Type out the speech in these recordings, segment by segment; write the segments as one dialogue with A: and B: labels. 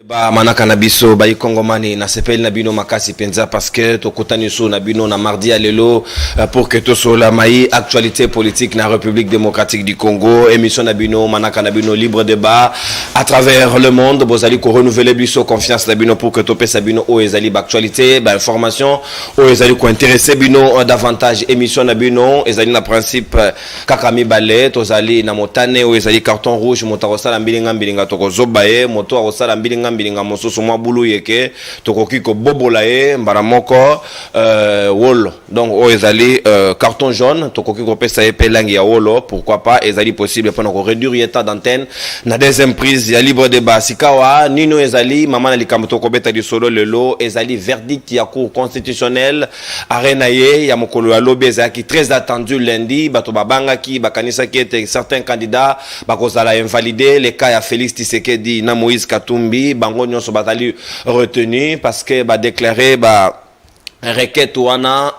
A: Ba manaka na biso ba ikongomani na sepeli na bino makasi penza parce que tokutani so na bino na mardi à lelo pour que to so la mai actualité politique na République démocratique du Congo, émission na bino manaka na bino libre débat à travers le monde. Bozali ko renouveler biso confiance na bino pour que to pesa bino o ezali ba actualité ba information o ezali ko intéresser bino davantage. Émission na bino ezali na principe kakami balé tozali na motane o ezali carton rouge motarosala mbilinga tokozobaye moto arosala mbilinga mosusu mwa bulu yeke tokoki ko bobola ye mbara moko wolo donc o ezali carton jaune tokoki ko pesa ye pelangi ya wolo, pourquoi pas ezali possible pour ko réduire état d'antenne na deuxième prise ya libre débat sikawa nino ezali mama na likambo tokobeta di solo lelo ezali verdict ya cour constitutionnelle arena ye ya mokolo ya lobi ezaki très attendu lundi bato babanga ki bakanisa ki ete certains candidats bakozala invalider les cas ya Félix Tshisekedi na Moïse Katumbi bango nyonso batali retenu parce que ba déclaré ba requête wana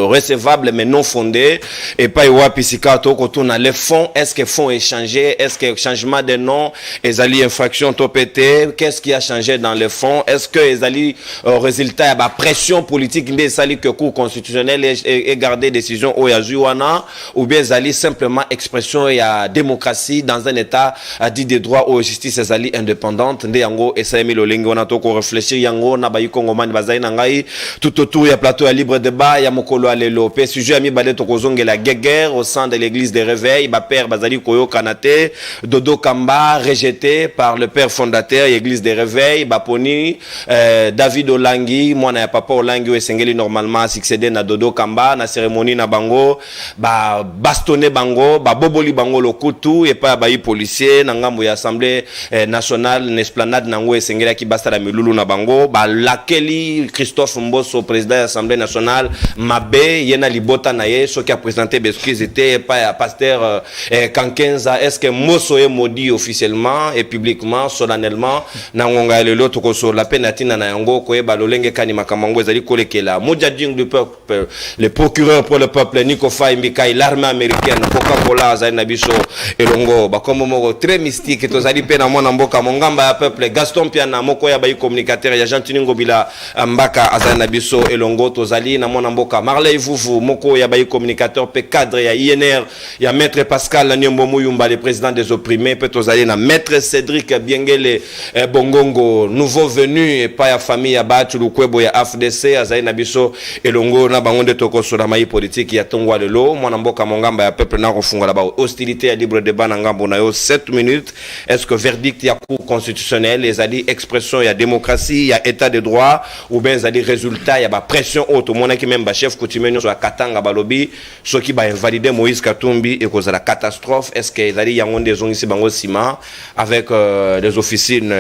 A: recevable mais non fondée et pas iwa pisika to kotuna les fonds, est-ce que fonds échangés, est-ce que changement de nom ezali infraction topete, qu'est-ce qui a changé dans les fonds, est-ce que ezali résultat ba pression politique ndé sali que cour constitutionnelle et garder décision au ya wana ou bien ezali simplement expression ya démocratie dans un état dit de droit ou justice ezali indépendante ndé yango esami lolengo wana to ko réfléchir yango na ba yikongomani bazali na ngai tout autour ya plateau ya libre débat ya mokolo alelo pe sujet ami balé tokozongela guerre au sein de l'église des réveils ba père bazali koyo kanate Dodo Kamba rejeté par le père fondateur église des réveils ba poni David Olangi mwana ya papa Olangi esengeli normalement succéder na Dodo Kamba na cérémonie na bango ba bastonner bango ba boboli bango lokutu et pas ba policier na ngambo ya assemblée nationale n'esplanade nango esengeli ki basta milulu na bango ba lakeli Christophe Mbosso président de l'Assemblée nationale Mabé yena libota na ye ce qui a présenté excuse était pas pasteur Kankenza. Est-ce que Mbosso est maudit officiellement et publiquement solennellement na ngonga lelo to ko so la penatina na yango ko e balolenge kani makamango ezali kolekela mujading du peuple le procureur pour le peuple Nico Faye Mikai l'armée américaine Coca-Cola za na biso elongo ba comme moko très mystique to zali pe na mona mboka mongamba ya peuple Gaston Piana moko ya ba communicateur ya Jean Tini Ngobila Mbaka azana biso elongo tozali na mona mboka Marley Vuvu moko ya bayi communicateur pe cadre ya INR ya maître Pascal Nyombo Muyumba le président des opprimés pe tozali na maître Cédric Biengele Bongongo nouveau venu et pas ya famille ya Batu Lukwebo ya AFDC azali na biso elongo na bango de tokoso na mai politique ya tongwa lelo mona mboka mongamba ya peuple na kofunga la ba hostilité ya libre débat na ngambo na yo 7 minutes. Est-ce que verdict ya cour constitutionnelle les ali expression ya démocratie ya état de droit ou bien zali résultat ya ba pression auto mona ki même ba chef coutumier so katanga balobi so ki ba invalider Moïse Katumbi et cause la catastrophe? Est-ce que zali yango des ici bango ciment avec des officines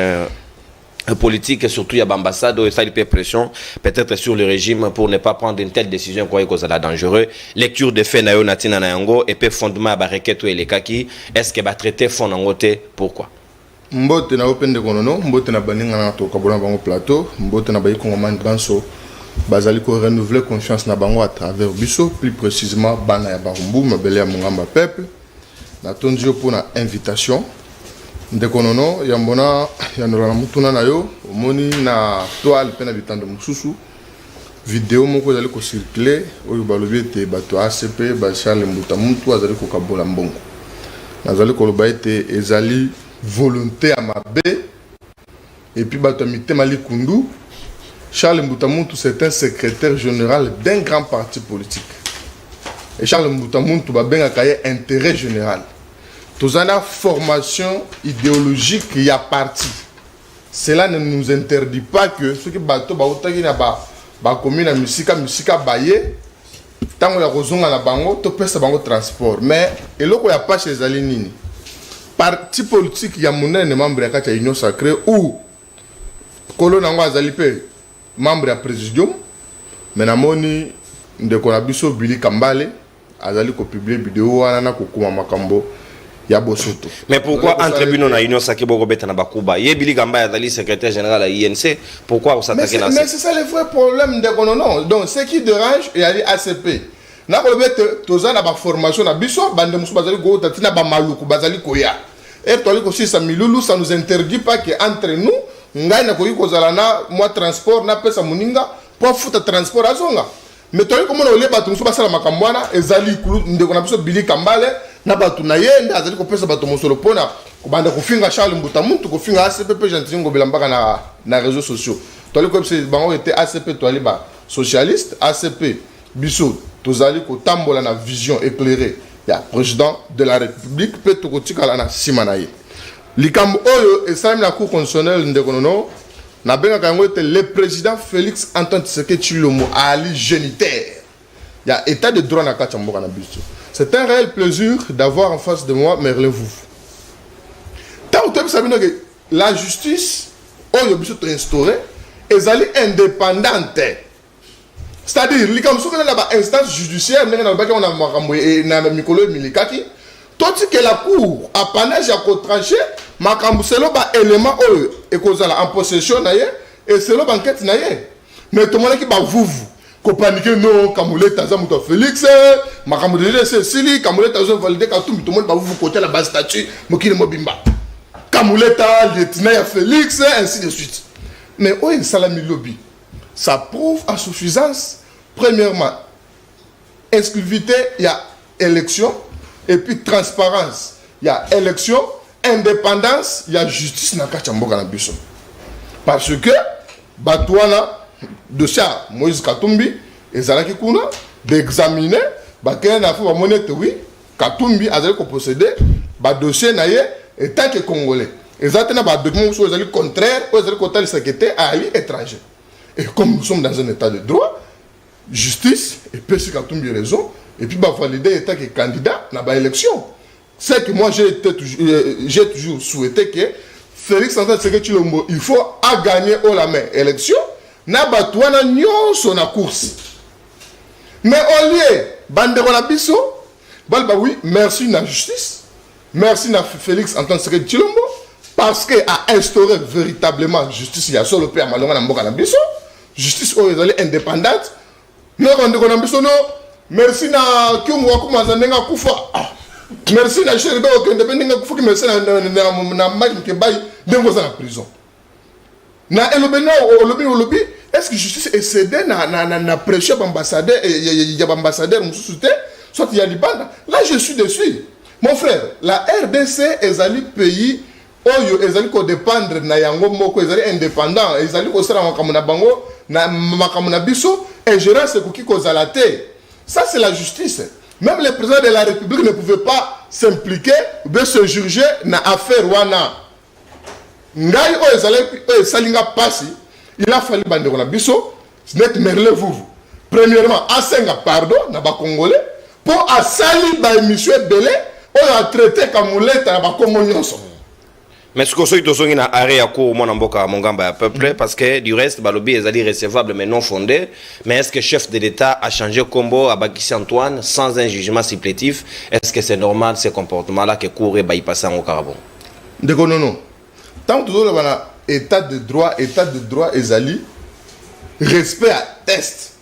A: politique et surtout il y a l'ambassade et ça il peut pression peut-être sur le régime pour ne pas prendre une telle décision quoi que ça dangereux lecture de fait nayo natina na yango et peut fondement ba requête et les kaki est-ce que ba traiter fond ngote pourquoi
B: mbote na open de konono mbote na baninga na to kabona bango plateau mbote na bayi kongomani banso bazali ko renouveler confiance na bango à travers biso plus précisément bana ya barumbu mabele ya mongamba peuple na tondio pour na invitation de konono ya mbona ya ndola mutuna na yo omoni na toile pena bitando mususu vidéo moko ezali ko circuler oyo balobi ete bato ACP ba Charles Mbuta muntu azali ko kabola mbongo nazali ko loba ete ezali volonté à mabe et puis bato mitema likundu Charles Mbuta muntu c'est un secrétaire général d'un grand parti politique et Charles Mbuta muntu ba benga kaye intérêt général. Tous en formation idéologique il y a parti. Cela ne nous interdit pas que ceux qui bateau ba otaki na ba commune musika baye tango ya kozonga na bango to pesa bango transport mais eloko ya pas chez alinini parti politique ya monene membre ya kati ya union sacrée ou kolo nango azali pe membre ya présidium mais namoni ndeko na biso Billy Kambale azali ko publier vidéo wana na kokuma makambo.
A: Mais pourquoi entre bino na union sacrée boko beta na bakuba ye Billy Kambale azali secrétaire général à INC pourquoi vous s'attaquez là?
B: Mais c'est ça le vrai problème de non donc ce qui dérange il y a les ACP na ko beta toza na ba formation na biso bande musu bazali go tatina ba maluku bazali koya et toi aussi ça milulu ça nous interdit pas que entre nous ngai na koyi kozala na moi transport na pesa muninga pour futa transport azonga mais toi comment on le batu so basala makambwana ezali kulu ndeko na biso Billy Kambale na batu na ye nda azali ko pesa batu mosolo pona ko banda ko finga Charles Mbuta muntu ko finga ACP gentil ngobela mbaka na réseaux sociaux toi le comme c'est bango était ACP toi ba socialiste ACP biso tozali ko tambola na vision éclairée ya président de la République peut to kotikala na simanaye likambo oyo esami na cour constitutionnelle ndekonono na benga kango était le président Félix Antoine Tshisekedi Tshilombo ali génitaire. Il y a état de droit na kachamboka na biso. C'est un réel plaisir d'avoir en face de moi Merlin Vouvou. Tant que vous que la justice oyo biso to instauré ezali indépendante. C'est-à-dire likambo soko na ba instance judiciaire ndenge na ba on a makambo na mikolo milikaki tandis que la cour apanage à trancher makambo selo ba élément oyo ekozala en possession na ye et selo banquête na ye mais tout le monde qui ba vuvu ko paniquer non kamuleta za muto Félix makambo déjà c'est sili kamuleta zo valider ka tout le monde ba vuvu côté la base statut mokili mobimba kamuleta lieutenant ya Félix ainsi de suite mais oyo salami lobby ça prouve à suffisance premièrement exclusivité il y a élection et puis transparence il y a élection indépendance, il y a justice dans Kachamboka na biso. Parce que Batouana dossier Moïse Katumbi et Zalaki Kuna d'examiner Baken a fait la monnaie oui Katumbi a ko posséder ba dossier na ye état que congolais. Exactement ba document sur les contraire aux côté secrétaire à étranger. Et comme nous sommes dans un état de droit, justice et puis Katumbi raison et puis ba valider état que candidat na ba élection. C'est que moi j'ai toujours souhaité que Félix Antoine Tshisekedi Tshilombo il faut à gagner au la main élection na batouana nyonso na course mais au lieu bandeko na biso balba oui merci na justice merci na Félix Antoine Tshisekedi Tshilombo parce que a instauré véritablement justice il y a solo père malonga na mboka na biso justice oyo indépendante no bandeko na biso no merci na kyungu wakumaza ndenga kufa merci na chéri ba okende benga kufuki merci na maki ke bay dengo za na prison na elobena olobi est-ce que justice est cédé na prêcher ambassadeur y a ambassadeur mususuté soit il y a libanda là je suis dessus mon frère la RDC ezali pays oyo ezali ko dépendre na yango moko ezali indépendant ezali ko sala makambo na bango na makambo na biso ingérence ko kiko zalate ça c'est la justice. Même le président de la République ne pouvait pas s'impliquer ou se juger dans l'affaire Wana. Ngai o salinga pasi, il a fallu bande na biso, net Merlin Vouvou. Premièrement, asenga pardon na ba congolais pour asali ba émission belé o a traité kamuleta na ba Congo nyonso.
A: Mais ce que vous avez arrêté à court mboka mongamba à peu près parce que du reste balobi est allé recevable mais non fondé. Mais est-ce que le chef de l'État a changé combo à Bakissi Antoine sans un jugement supplétif? Est-ce que c'est normal ce comportement là que court et bypassé en Carabon?
B: Non. Tant que nous avons état de droit ezali respect à test.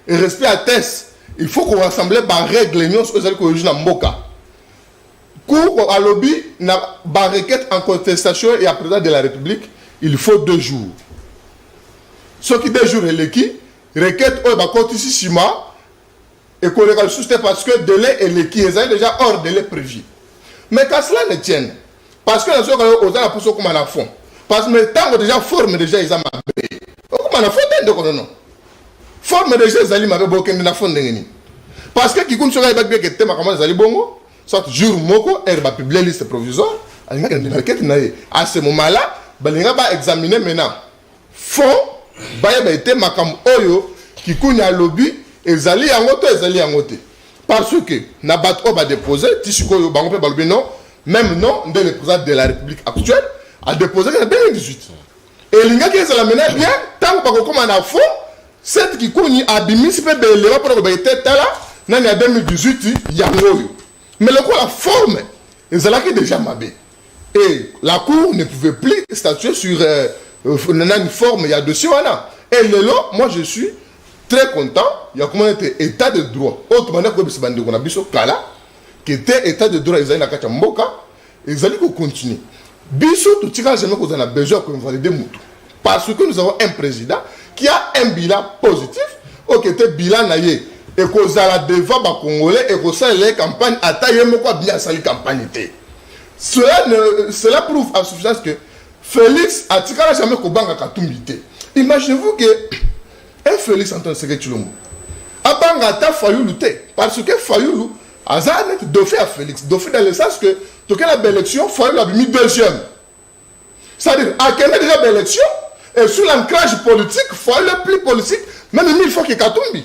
B: Et respect à test, il faut qu'on rassemble par règle nous ezali ko juge na mboka. Cour à lobby na ba requête en contestation et à président de la République, il faut 2 jours. Ce qui 2 jours est l'équipe, requête au ba côté ici Sima et qu'on le soutient parce que délai est l'équipe, est déjà hors délai prévu. Mais qu'à cela ne tienne, parce que la chose aux gens pour comme à fond, parce que le temps déjà forme déjà ils ont mabé. Comment on a fond de non. Forme déjà ils allaient mabé beaucoup na fond d'engeni. Parce que qui compte sur les bacs que thème comment ils allaient bongo. Soit jour moko herba publier liste provisoire à ce moment-là balinga ba examiner maintenant fond ba été makam oyo qui kunya lobby ezali yango te parce que na bat o ba déposer tisiko yo bango pe ba lobby non même non de le président de la République actuelle a déposé en 2018 et linga qui ezala maintenant bien tant ba ko comme na fond cette qui kunya abimis pe belera pour ba été tala nani a 2018 yango. Mais le coup, la forme, ils allaient déjà mabé. Et la Cour ne pouvait plus statuer sur une forme, il y a dossier. Et là, moi je suis très content. Il y a comment était état de droit. Autrement, qu'on a vu Kala, qui était état de droit, ils allaient dans Kachamboka. ils allaient continuer. Biso, tout tirage, jamais qu'on a besoin qu'on valide Moutou. Parce que nous avons un président qui a un bilan positif, ou qui était bilan naïe, et qu'on a devant les Congolais, et qu'on a les campagnes, à tailler, mais quoi bien ça les campagnes. Cela prouve à suffisance que Félix a tiré jamais qu'on banga Katumbité. Imaginez-vous que un Félix Antoine Sekei Tshilombo a banga ta Fayoulou te, parce que Fayoulou a zané dauphin à Félix, dauphin dans le sens que tout cas la belle élection, Fayoulou a mis deuxième. C'est-à-dire, à quelle est déjà belle élection? Et sur l'ancrage politique, il faut le plus politique, même 1000 fois que Katumbi.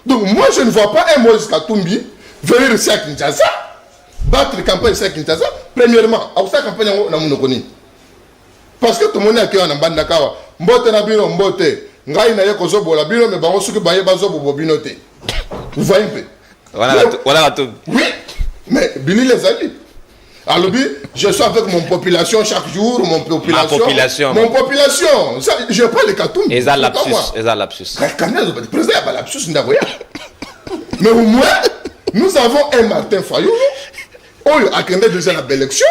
B: Donc moi, je ne vois pas un Moïse Katumbi venir ici à Kinshasa, battre la campagne ici à Kinshasa. Premièrement, à cette campagne, on a mon parce que tout le monde a qui en bande d'Akawa. Mbote na bino, mbote. Ngai na yeko zobo la bino, mais bango suki baye bazobo bobinote. Vous voyez un peu?
A: Voilà tout.
B: Oui, mais Billy les amis. Alors, je suis avec mon population chaque jour, mon population. Mon population. Ça, je prends les Katumbi.
A: Et ça lapsus.
B: Le président a pas lapsus, mais au moins, nous avons un Martin Fayoulou, qui a gagné déjà la belle élection,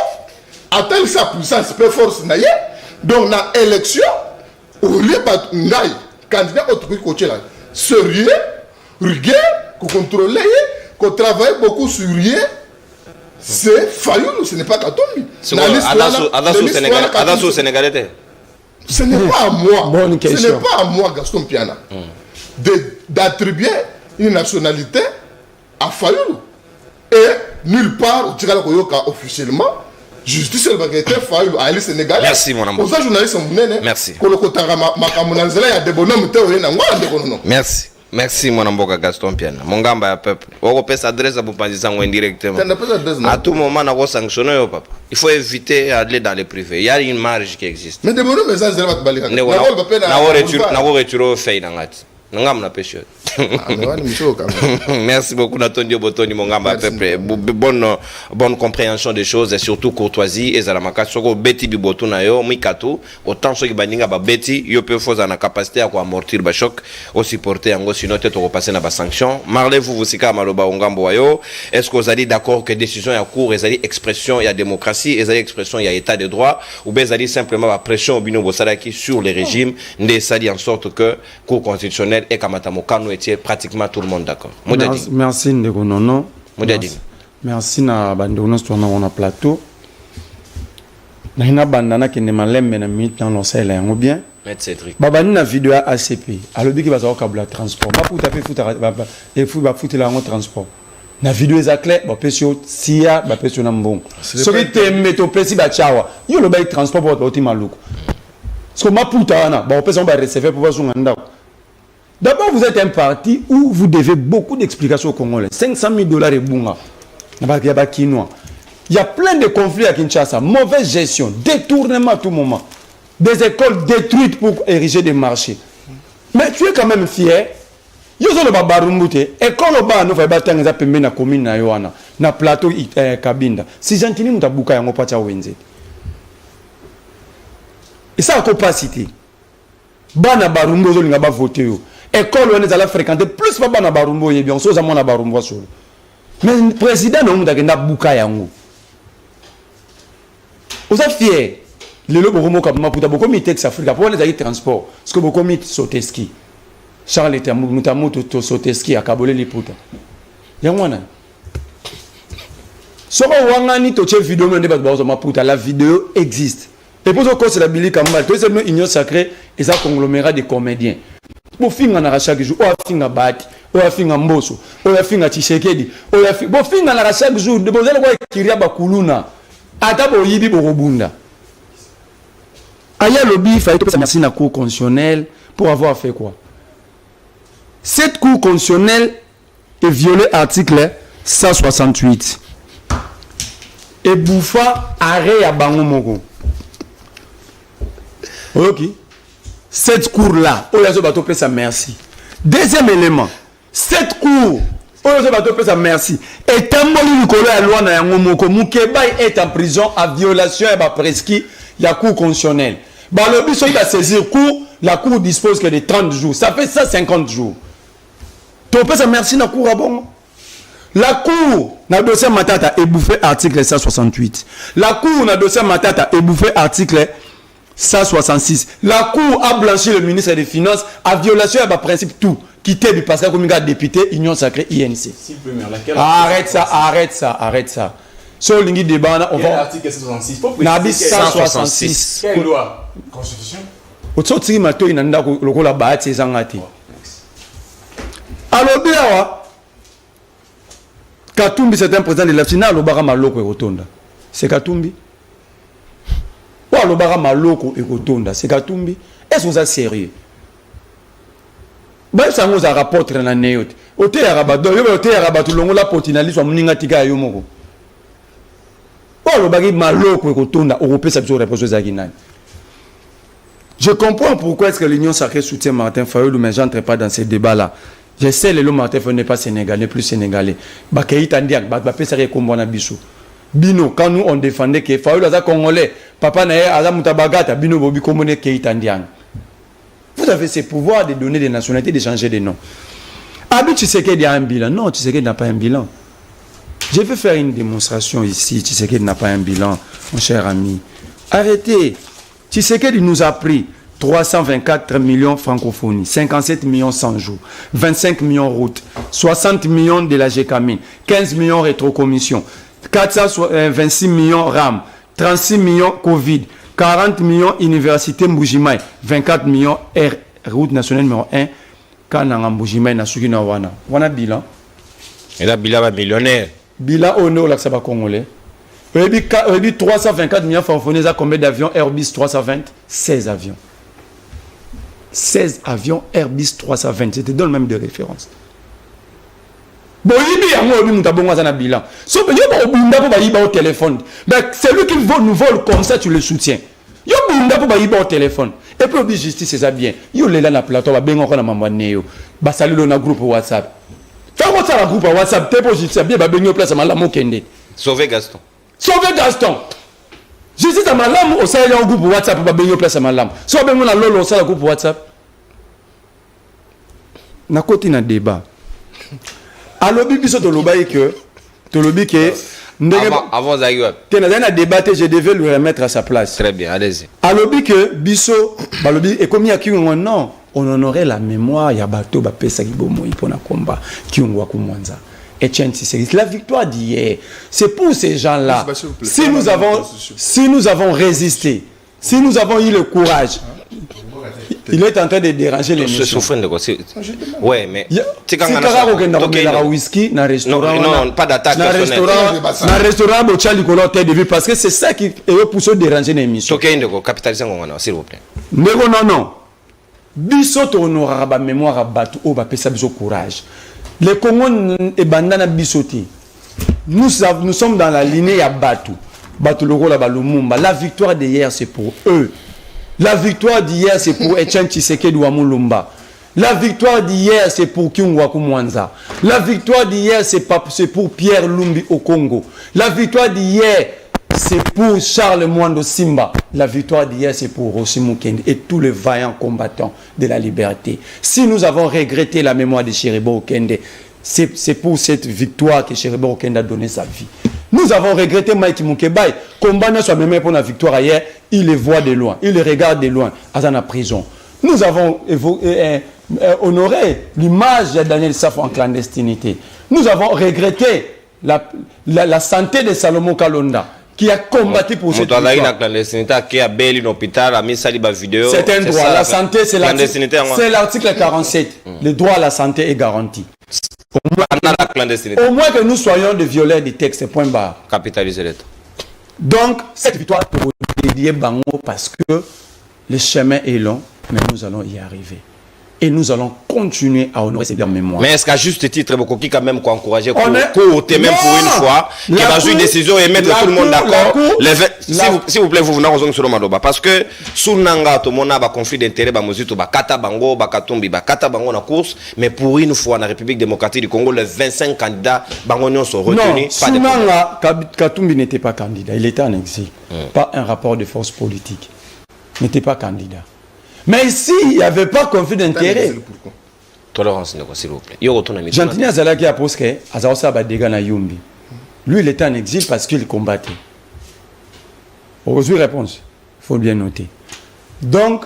B: atteint sa puissance, peu force, donc la élection, au lieu de candidat autre côté là, sérieux, rigueur, qu'on contrôle, qu'on travaille beaucoup sur rien. C'est Fayoulou, ce n'est pas Katumbi.
A: Adasso Sénégalais.
B: Ce n'est pas à moi.
C: Bonne question.
B: Ce n'est pas à moi, Gaston Piana, d'attribuer une nationalité à Fayoulou. Et nulle part, au Tigala Koyoka officiellement, justice le bagage Fayoulou à Sénégalais.
A: Merci mon amour.
B: Aux journalistes,
A: merci. Merci. Merci mon amboka Gaston Piana. Mon gamba ya peuple. On peut s'adresser à Boupanzisa indirectement. À tout moment, on va sanctionner au papa. Il faut éviter d'aller dans les privés. Il y a une marge qui existe.
B: Mais de bonnes messages, c'est pas
A: Merci beaucoup Natonio Botoni Mongamba peuple. Bonne compréhension des choses et surtout courtoisie et zalamaka soko beti biboto na yo mikatu autant ceux qui baninga ba beti yo peut faire na capacité à amortir ba choc au supporter en sinon peut to passer na ba sanction. Marlez vous sika maloba ngambo wayo. Est-ce que vous allez d'accord que décision ya cour et allez expression ya démocratie et allez expression ya état de droit ou bien allez simplement la pression bino bosalaki sur les régimes ne ça dit en sorte que cour constitutionnelle et Kamatamokano était pratiquement tout le monde d'accord.
C: Merci Ndeko Nono. Merci na bandonos tourna on a plateau. Na hina bandana ki ne malembe na minute dans l'enseigne là bien.
A: Maître Cédric.
C: Babani na vidéo ACP. Alobi ki baza kabla transport. Ba pour taper foot et foot ba foot la en transport. Na vidéo za clair ba pesio sia ba pesio na mbongo. So ki te meto pesi ba chawa. Yo lo ba transport pour oti maluko. So ma puta na ba pesio ba recevoir pour voir nganda. D'abord, vous êtes un parti où vous devez beaucoup d'explications aux Congolais. 500 000 $ et bunga. Il y a plein de conflits à Kinshasa. Mauvaise gestion, détournement à tout moment. Des écoles détruites pour ériger des marchés. Mais tu es quand même fier. Yo zo ba barumbute. École ba no fa ba tanga pembe na commune na yoana. Na plateau Kabinda. Si gentili mutabuka yango pacha wenze. Et ça a capacité. Bana barumbo zo linga ba voter yo. École on est allé fréquenter plus pas bana barumbo ye bien so za mona barumbo solo. Mais le président no munda kenda buka yango. Vous êtes fiers. Le lobo romo ka maputa boko mi Tex Africa pour les transport. Parce que boko mi Soteski. Charles était mutamoto to Soteski akabole liputa. Yangwana. Soko wangani to che vidéo me débat ba maputa la vidéo existe. Et pour ce que c'est la Billy Kambal, tout c'est une union sacrée et ça conglomérat de comédiens. Pour finir na chaque jour, on finir Bati, on finir Mboso, on finir Tshisekedi, on finir pour finir na chaque jour, de bozel ko kiria bakuluna. Ata bo yibi bo robunda. Aya lobby fallait to merci na cour constitutionnelle pour avoir fait quoi? Cette cour constitutionnelle est violé article 168. Et bouffa arrêt à bango moko. Ok. Cette cour-là, Oyazo Bato peut sa merci. Deuxième élément, cette cour, Oyazo Bato peut sa merci. Et Tamboli Nikolo à loi na Yangomoko, Mukeba est en prison à violation et prescrit la cour constitutionnelle. Bah le but il va saisir cour, la cour dispose que de 30 jours. Ça fait ça 50 jours. Tu peux sa merci na cour à bon. La Cour, dans le dossier Matata, est bouffé article 168. La Cour, dans le dossier Matata, est bouffé article 166. La Cour a blanchi le ministre des Finances à violation de principe tout. Quitter du Pascal Kominga député Union Sacrée INC. Arrête ça. Sur le débat, on va.
D: L'article 166.
C: Nabi 166.
D: Quelle loi? Constitution.
C: Au-dessus, mato inanda le rôle à battre ses angati. Alors bien, Katumbi c'est un président de la finale, l'obara maloko et rotonda. C'est Katumbi. Ou l'obara maloko et rotonda. C'est Katumbi. Est-ce que vous êtes sérieux? Ben ça nous a rapporté dans la néote. Ote arabado, ote arabado longo la potinali so muninga tika yomoko. Ou l'obara maloko et rotonda. Européen ça besoin réponse à Guinée. Je comprends pourquoi est-ce que l'Union sacrée soutient Martin Fayulu, mais j'entre pas dans ces débats-là. Je sais que Martin Fayulu n'est pas sénégalais, n'est plus sénégalais. Bino, quand nous on défendait que Fayulu est congolais, papa n'est pas mutabagata, Bino Bobi Komone Keita Ndiang. Vous avez ce pouvoir de donner des nationalités, de changer des noms. Abi, tu sais qu'il y a un bilan. Non, tu sais qu'il n'a pas un bilan. Je vais faire une démonstration ici. Tu sais qu'il n'a pas un bilan, mon cher ami. Arrêtez. Tshisekedi nous a pris 324 millions francophonie, 57 millions 100 jours, 25 millions routes, 60 millions de la GECAMIN, 15 millions rétrocommission, 426 millions RAM, 36 millions Covid, 40 millions Université Mbujimai, 24 millions route nationale numéro 1, Kananga Mbujimai na Sugina Wana. Wana bilan.
A: Et là, bilan millionnaire.
C: Bilan au nord, là, ça va congolais. 324 millions francophonie, ça combien d'avions Airbus 320? 16 avions. 16 avions Airbus 320. Je te donne même des références. Bon, il y a un bilan. Sauf que il y a un téléphone. Celui qui nous vole comme ça, tu le soutiens. Il y a un téléphone. Et puis, la justice, c'est ça bien. Il y a un plateau, il y a un maman néo. Il y a un groupe WhatsApp. Fais-moi ça, le groupe WhatsApp. Tu peux justice, il y a un place à Malamo Kende.
A: Sauver Gaston.
C: Sauver Gaston. Justice à Malam, au sein d'un groupe WhatsApp, il y a un place à Malam. Soit bien on a lolo au sein d'un groupe WhatsApp. Na côté na débat. Alors biso to loba que
A: avant Zayou.
C: Que na débatté, je devais le remettre à sa place.
A: Très bien, allez-y.
C: Alors que biso balobi et comme il y a qui non, on honorait la mémoire ya bato ba pesa kibomo ipona combat qui on wa kumwanza. Etienne Tshisekedi, la victoire d'hier, c'est pour ces gens-là. Si nous avons résisté, si nous avons eu le courage, il est en train de déranger les gens.
A: Ouais, mais
C: c'est quand whisky dans restaurant.
A: Non, pas d'attaque personnelle.
C: Dans restaurant, parce que c'est ça qui est pour se déranger les émissions.
A: Capitalisez, s'il vous plaît.
C: Non. Bissot honorera la mémoire à Batou, au Bapesa Biso courage. Les Congos et Bandana Bissoti, nous sommes dans la lignée à Batou. Batou Loro la Lumumba. La victoire d'hier, c'est pour eux. La victoire d'hier, c'est pour Etienne Tshisekedi Wamulumba. La victoire d'hier, c'est pour Kyungwaku Mwanza. La victoire d'hier, c'est pour Pierre Lumbi au Congo. La victoire d'hier, c'est pour Charles Mwando Simba. La victoire d'hier, c'est pour Rossi Mukende et tous les vaillants combattants de la liberté. Si nous avons regretté la mémoire de Cheribo Okende, c'est pour cette victoire que Cheribo Okende a donné sa vie. Nous avons regretté Maïti Moukebaï. Combattant soit même pour la victoire hier, il les voit de loin, il les regarde de loin, à la prison. Nous avons honoré l'image de Daniel Safo en clandestinité. Nous avons regretté la santé de Salomon Kalonda, qui a combattu pour cette victoire. C'est un droit. La santé, c'est l'article 47. Le droit à la santé est garanti. Au moins que nous soyons des violeurs des textes. Point barre.
A: Capitaliser l'État.
C: Donc, cette victoire pour dédier Bango parce que le chemin est long, mais nous allons y arriver. Et nous allons continuer à honorer ces mémoires.
A: Mais est-ce qu'à juste titre, beaucoup qui quand même encourager même pour une fois, qui va jouer une décision et mettre tout le monde d'accord. S'il vous plaît, vous venez aux sur le Madoba. Parce que sous Nanga, tout le monde a un conflit d'intérêt, Kata Bango, Bakatumbi, Kata Bango na course, mais pour une fois, dans la République démocratique du Congo, les 25 candidats Bangonions sont retenus.
C: Non, sous Nanga, Katumbi n'était pas candidat. Il était en exil. Pas un rapport de force politique. Il n'était pas candidat. Mais ici, il n'y avait pas conflit d'intérêt.
A: Tolérance, s'il vous plaît.
C: Jantini Azalaki a posé à Zaosa Badega na Yumbi. Lui, il était en exil parce qu'il combattait. Aujourd'hui, réponse. Il faut bien noter. Donc,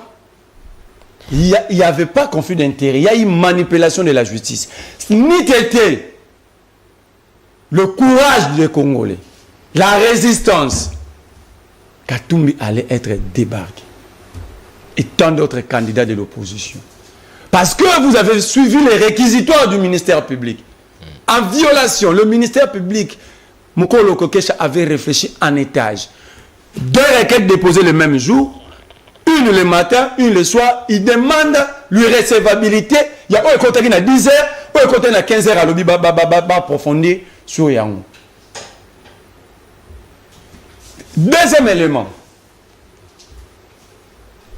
C: il n'y avait pas conflit d'intérêt. Il y a eu manipulation de la justice. Ni était le courage des Congolais, la résistance, Katumbi allait être débarqué. Et tant d'autres candidats de l'opposition. Parce que vous avez suivi les réquisitoires du ministère public. En violation, le ministère public, Mokolo Kokesha avait réfléchi en étage. 2 requêtes déposées le même jour, une le matin, une le soir. Il demande l'irrécevabilité. Il y a un côté qui a 10 heures, un côté qui a 15 heures à l'objet, approfondir sur Yango. Deuxième élément.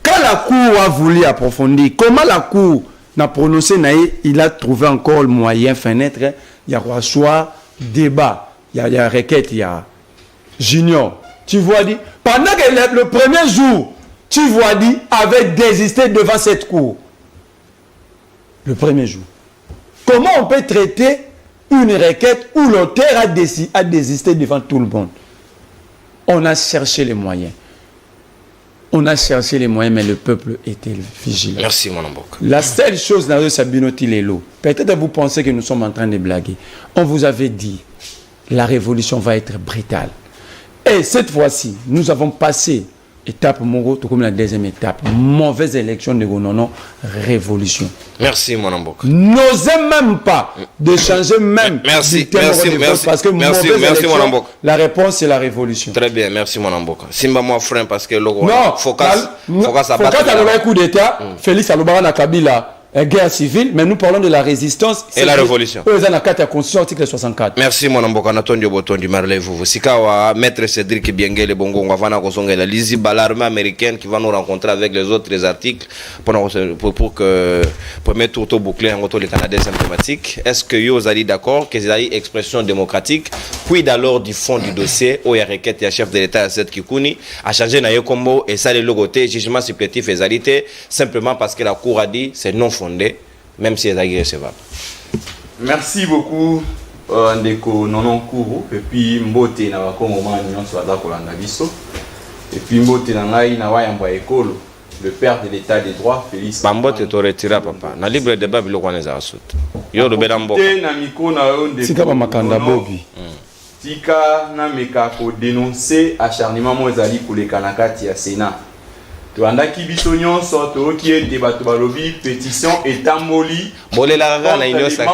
C: Quand la Cour a voulu approfondir, comment la Cour n'a prononcé, il a trouvé encore le moyen, fenêtre, il y a soit débat, il y a requête, il y a junior. Tu vois, dit, pendant que le premier jour, tu vois, dit, avait désisté devant cette Cour. Le premier jour. Comment on peut traiter une requête où l'auteur a désisté devant tout le monde? On a cherché les moyens. On a cherché les moyens, mais le peuple était vigilant.
A: Merci, mon Mbok.
C: La seule chose dans le Sabinoti Lelo, peut-être vous pensez que nous sommes en train de blaguer. On vous avait dit, la révolution va être brutale. Et cette fois-ci, nous avons passé étape Moro, tout comme la deuxième étape. Mauvaise élection de Gonono, révolution.
A: Merci, mon Mbok.
C: N'osez même pas de changer même du terme de vote, parce que mauvaise élection,
A: mon Mbok.
C: La réponse c'est la révolution.
A: Très bien, merci mon Mbok. Simba moi frein parce que logo.
C: Non,
A: Focus
C: a le coup d'état, Félix Alobara na Kabila. Guerre civile, mais nous parlons de la résistance
A: et la révolution.
C: Article 64.
A: Merci mon Mboka Natondi Botondi Marlevu. Sikawa maître Cédric Biengele Bongo Ngavana Kosonga la Liziba l'armée américaine qui va nous rencontrer avec les autres articles pour que pour mettre tout au bouclier en les Canadiens symptomatiques. Est-ce que vous allez d'accord que c'est une expression démocratique? Quid alors du fond du dossier où il y a requête et chef de l'État à cette Kikuni a changé na Yokombo et ça les logoté jugement supplétif et alité simplement parce que la cour a dit c'est non fondé, même si c'est irrécevable.
D: Merci beaucoup, Ndeko Nonon Kourou, et puis Mbote na Wakongo Manyon Swada Kolanda Biso, et puis Mbote na Ngai na Wayamba Ekolo, le père de l'état des droits, Félix.
A: Mbote te retira, papa. Na libre débat, bilo kwa neza asut. Yo do bedambo.
D: Na miko na yo Ndeko.
C: Tika ba makanda bobi.
D: Tika na meka ko dénoncer acharnement Mozali Kuleka na kati ya Sénat. Tuandaki biso nyonso toki ete bato balobi pétition etamboli
A: bolela rana
D: inyosa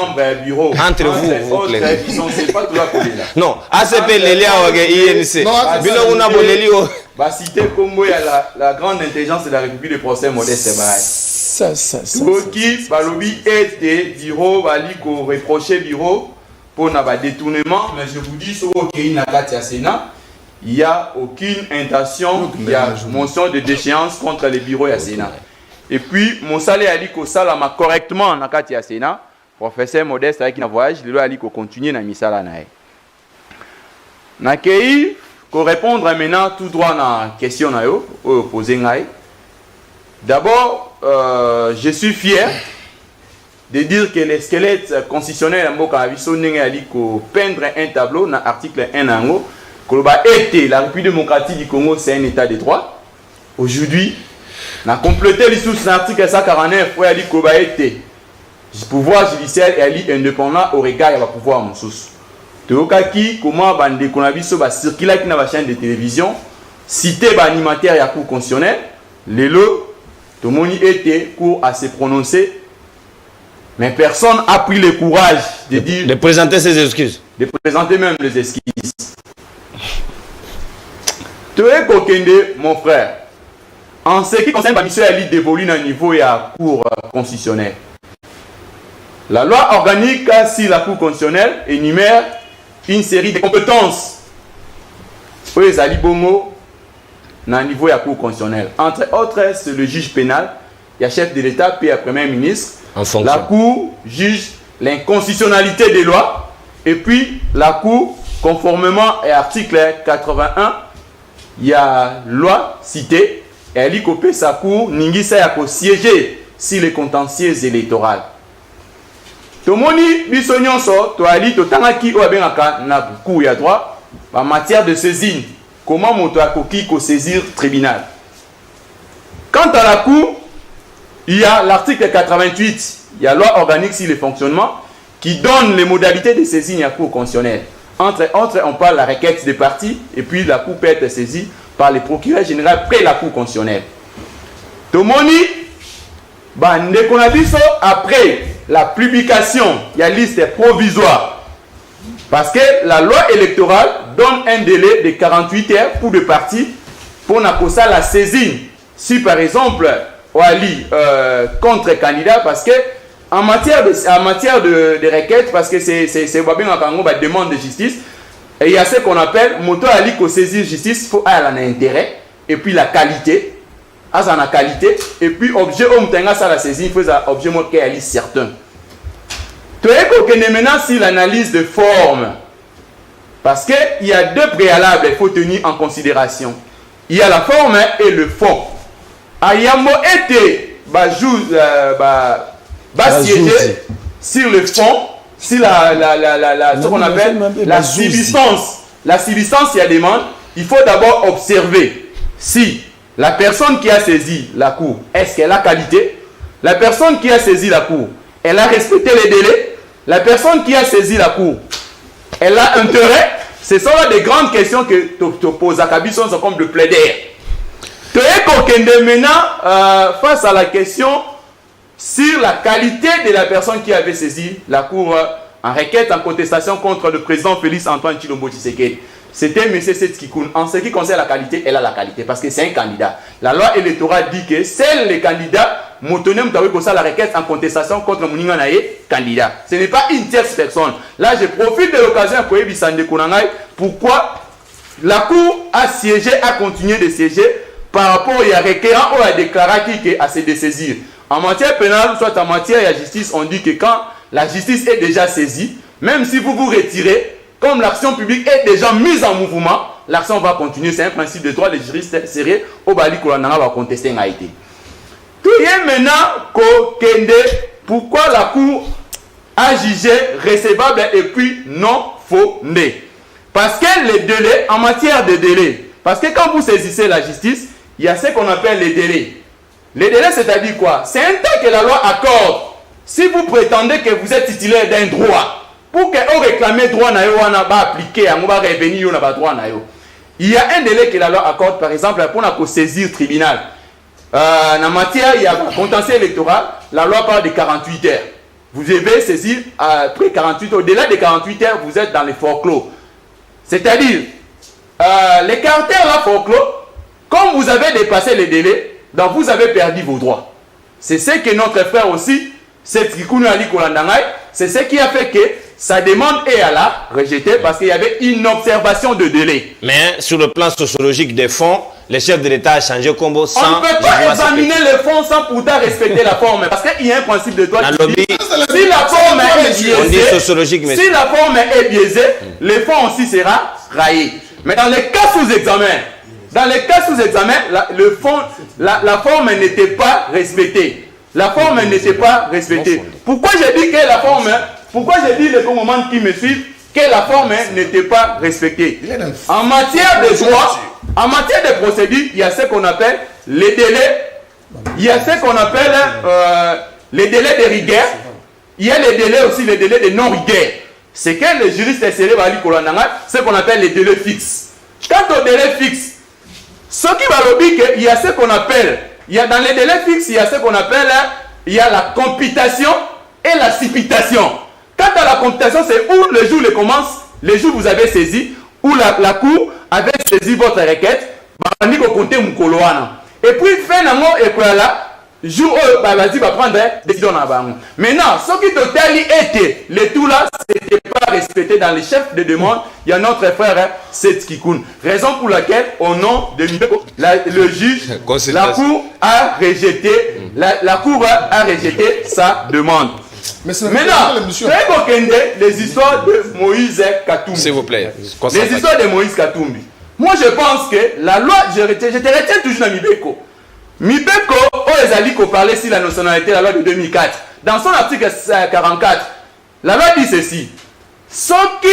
D: bureau
A: entre vous plaît
D: c'est pas tout la kolela
A: non ACP lelia wage INC bilo una boleli o
D: ba cité Congo ya la grande intelligence de la République de procès modeste baï
C: ça
D: toki balobi ete bureau bali ko reprocher bureau pour na ba détournement, mais je vous dis sur OK na kati ya Sénat il n'y a aucune intention, il y a mention de déchéance contre les bureaux à Sénat. Et puis, mon salaire a dit que ça l'a correctement dans le cas Sénat. Professeur Modeste avec un voyage, il a dit qu'on continue dans le misala. Nakei, pour répondre maintenant tout droit à la question posée. D'abord, je suis fier de dire que les squelettes constitutionnels a dit qu'on peindre un tableau dans l'article 1 en la République démocratique du Congo, c'est un état de droit. Aujourd'hui, on a complété l'article 149 où il dit que le pouvoir judiciaire est indépendant au regard du pouvoir moussous. Comment on circuler dans la chaîne de télévision, citer l'animateur et la cour constitutionnelle, les lots, tout le monde était pour à se prononcer. Mais personne n'a pris le courage de dire.
A: De présenter ses excuses.
D: De présenter même les excuses. Tu es mon frère. En ce qui concerne la mission dévolue dans le niveau de la Cour constitutionnelle. La loi organique sur la Cour constitutionnelle énumère une série de compétences pour les alibomos dans le niveau de la Cour constitutionnelle. Entre autres, c'est le juge pénal, il y a chef de l'État, puis le Premier ministre. La Cour juge l'inconstitutionnalité des lois. Et puis, la Cour, conformément à l'article 81, il y a loi citée, elle dit que sa cour, Ningisa a siégé sur les contentieux électoraux. Tomoni biso nyonso to ali to tangaki o abengaka na cour ya droit en matière de saisine. Comment moto akoki ko saisir tribunal. Quant à la cour, il y a l'article 88, il y a loi organique sur le fonctionnement qui donne les modalités de saisine à cour constitutionnelle. Entre on parle de la requête des parties et puis la cour peut être saisie par le procureur général près la cour constitutionnelle. Tomoni, après la publication, il y a liste provisoire. Parce que la loi électorale donne un délai de 48 heures pour les partis pour la saisine. Si par exemple, on allie contre-candidat, parce que en matière de requête, parce que c'est une demande de justice, et il y a ce qu'on appelle moto ali ko saisir justice, il faut avoir un intérêt, et puis la qualité, la qualité, et puis objet omtenga ça la saisie, il faut un objet qui est certain. Tu es maintenant sur l'analyse de forme, parce qu'il y a deux préalables qu'il faut tenir en considération. Il y a la forme et le fond. Ayamo été siéger sur le fond, sur ce qu'on appelle la subsistance. La subsistance, il y a demande. Il faut d'abord observer si la personne qui a saisi la cour, est-ce qu'elle a qualité? La personne qui a saisi la cour, elle a respecté les délais? La personne qui a saisi la cour, elle a intérêt? Ce sont là des grandes questions que tu poses à Kabisson comme le plaider. Tu es maintenant face à la question sur la qualité de la personne qui avait saisi la cour en requête en contestation contre le président Félix Antoine Tshilombo Tshisekedi. C'était M. Setskikoun. En ce qui concerne la qualité, elle a la qualité parce que c'est un candidat. La loi électorale dit que seuls les candidats motonome la requête en contestation contre Mouninga Naye, candidat. Ce n'est pas une tierce personne. Là, je profite de l'occasion pour Ebisande Kounangay. Pourquoi la cour a siégé, a continué de siéger par rapport à requérant ou à déclarer qu'il a se dessaisir. En matière pénale, soit en matière de justice, on dit que quand la justice est déjà saisie, même si vous vous retirez, comme l'action publique est déjà mise en mouvement, l'action va continuer. C'est un principe de droit. Les juristes sérieux au Bali Kolananga va contester en Haïti. Tout est maintenant pourquoi la Cour a jugé recevable et puis non fondé. Parce que les délais, en matière de délais, parce que quand vous saisissez la justice, il y a ce qu'on appelle les délais. Les délais, c'est-à-dire quoi? C'est un temps que la loi accorde. Si vous prétendez que vous êtes titulaire d'un droit, pour que vous réclamez droit na yo wana ba appliquer on va revenir yo na ba droit na yo. Il y a un délai que la loi accorde par exemple pour na saisir tribunal. En matière il y a contentieux électoral, la loi parle de 48 heures. Vous devez saisir après 48 heures. Au-delà de 48 heures, vous êtes dans les forclos. C'est-à-dire les 40 heures là forclos, comme vous avez dépassé les délais, donc vous avez perdu vos droits. C'est ce que notre frère aussi, c'est ce qui a fait que sa demande est à la rejetée parce qu'il y avait une observation de délai.
A: Mais sur le plan sociologique des fonds, le chef de l'État a changé combo sans...
D: On ne peut pas examiner les fonds sans pourtant respecter la forme. Parce qu'il y a un principe de droit qui dit si la forme est biaisée, le fond aussi sera raillé. Mais dans les cas sous-examen, la forme n'était pas respectée. La forme n'était pas respectée. Pourquoi j'ai dit que la forme... Pourquoi j'ai dit les moments qui me suivent que la forme n'était pas respectée? En matière de droit, en matière de procédure, il y a ce qu'on appelle les délais. Il y a ce qu'on appelle les délais de rigueur. Il y a les délais aussi, les délais de non-rigueur. C'est que les juristes ce qu'on appelle les délais fixes. Quant aux délais fixes, ce qui va le dire qu'il y a ce qu'on appelle, il y a dans les délais fixes, il y a ce qu'on appelle, il y a la computation et la cipitation. Quant à la computation, c'est où le jour commence, le jour vous avez saisi, où la cour avait saisi votre requête, et puis finalement, et puis là, jour où vas-y va prendre décision. Maintenant, ce qui totalement était, le tout là, c'était pas respecté dans les chefs de demande. Il y a notre frère Setskikoun. Raison pour laquelle, au nom de le juge, la cour a rejeté, la cour a rejeté sa demande. Maintenant, les histoires de Moïse Katumbi.
A: S'il vous plaît.
D: Les histoires de Moïse Katumbi. Moi, je pense que la loi, je te retiens toujours dans Mibeko. Mibeko, les alliés qui ont parlé sur la nationalité, la loi de 2004. Dans son article 44, La loi dit ceci. Ce qui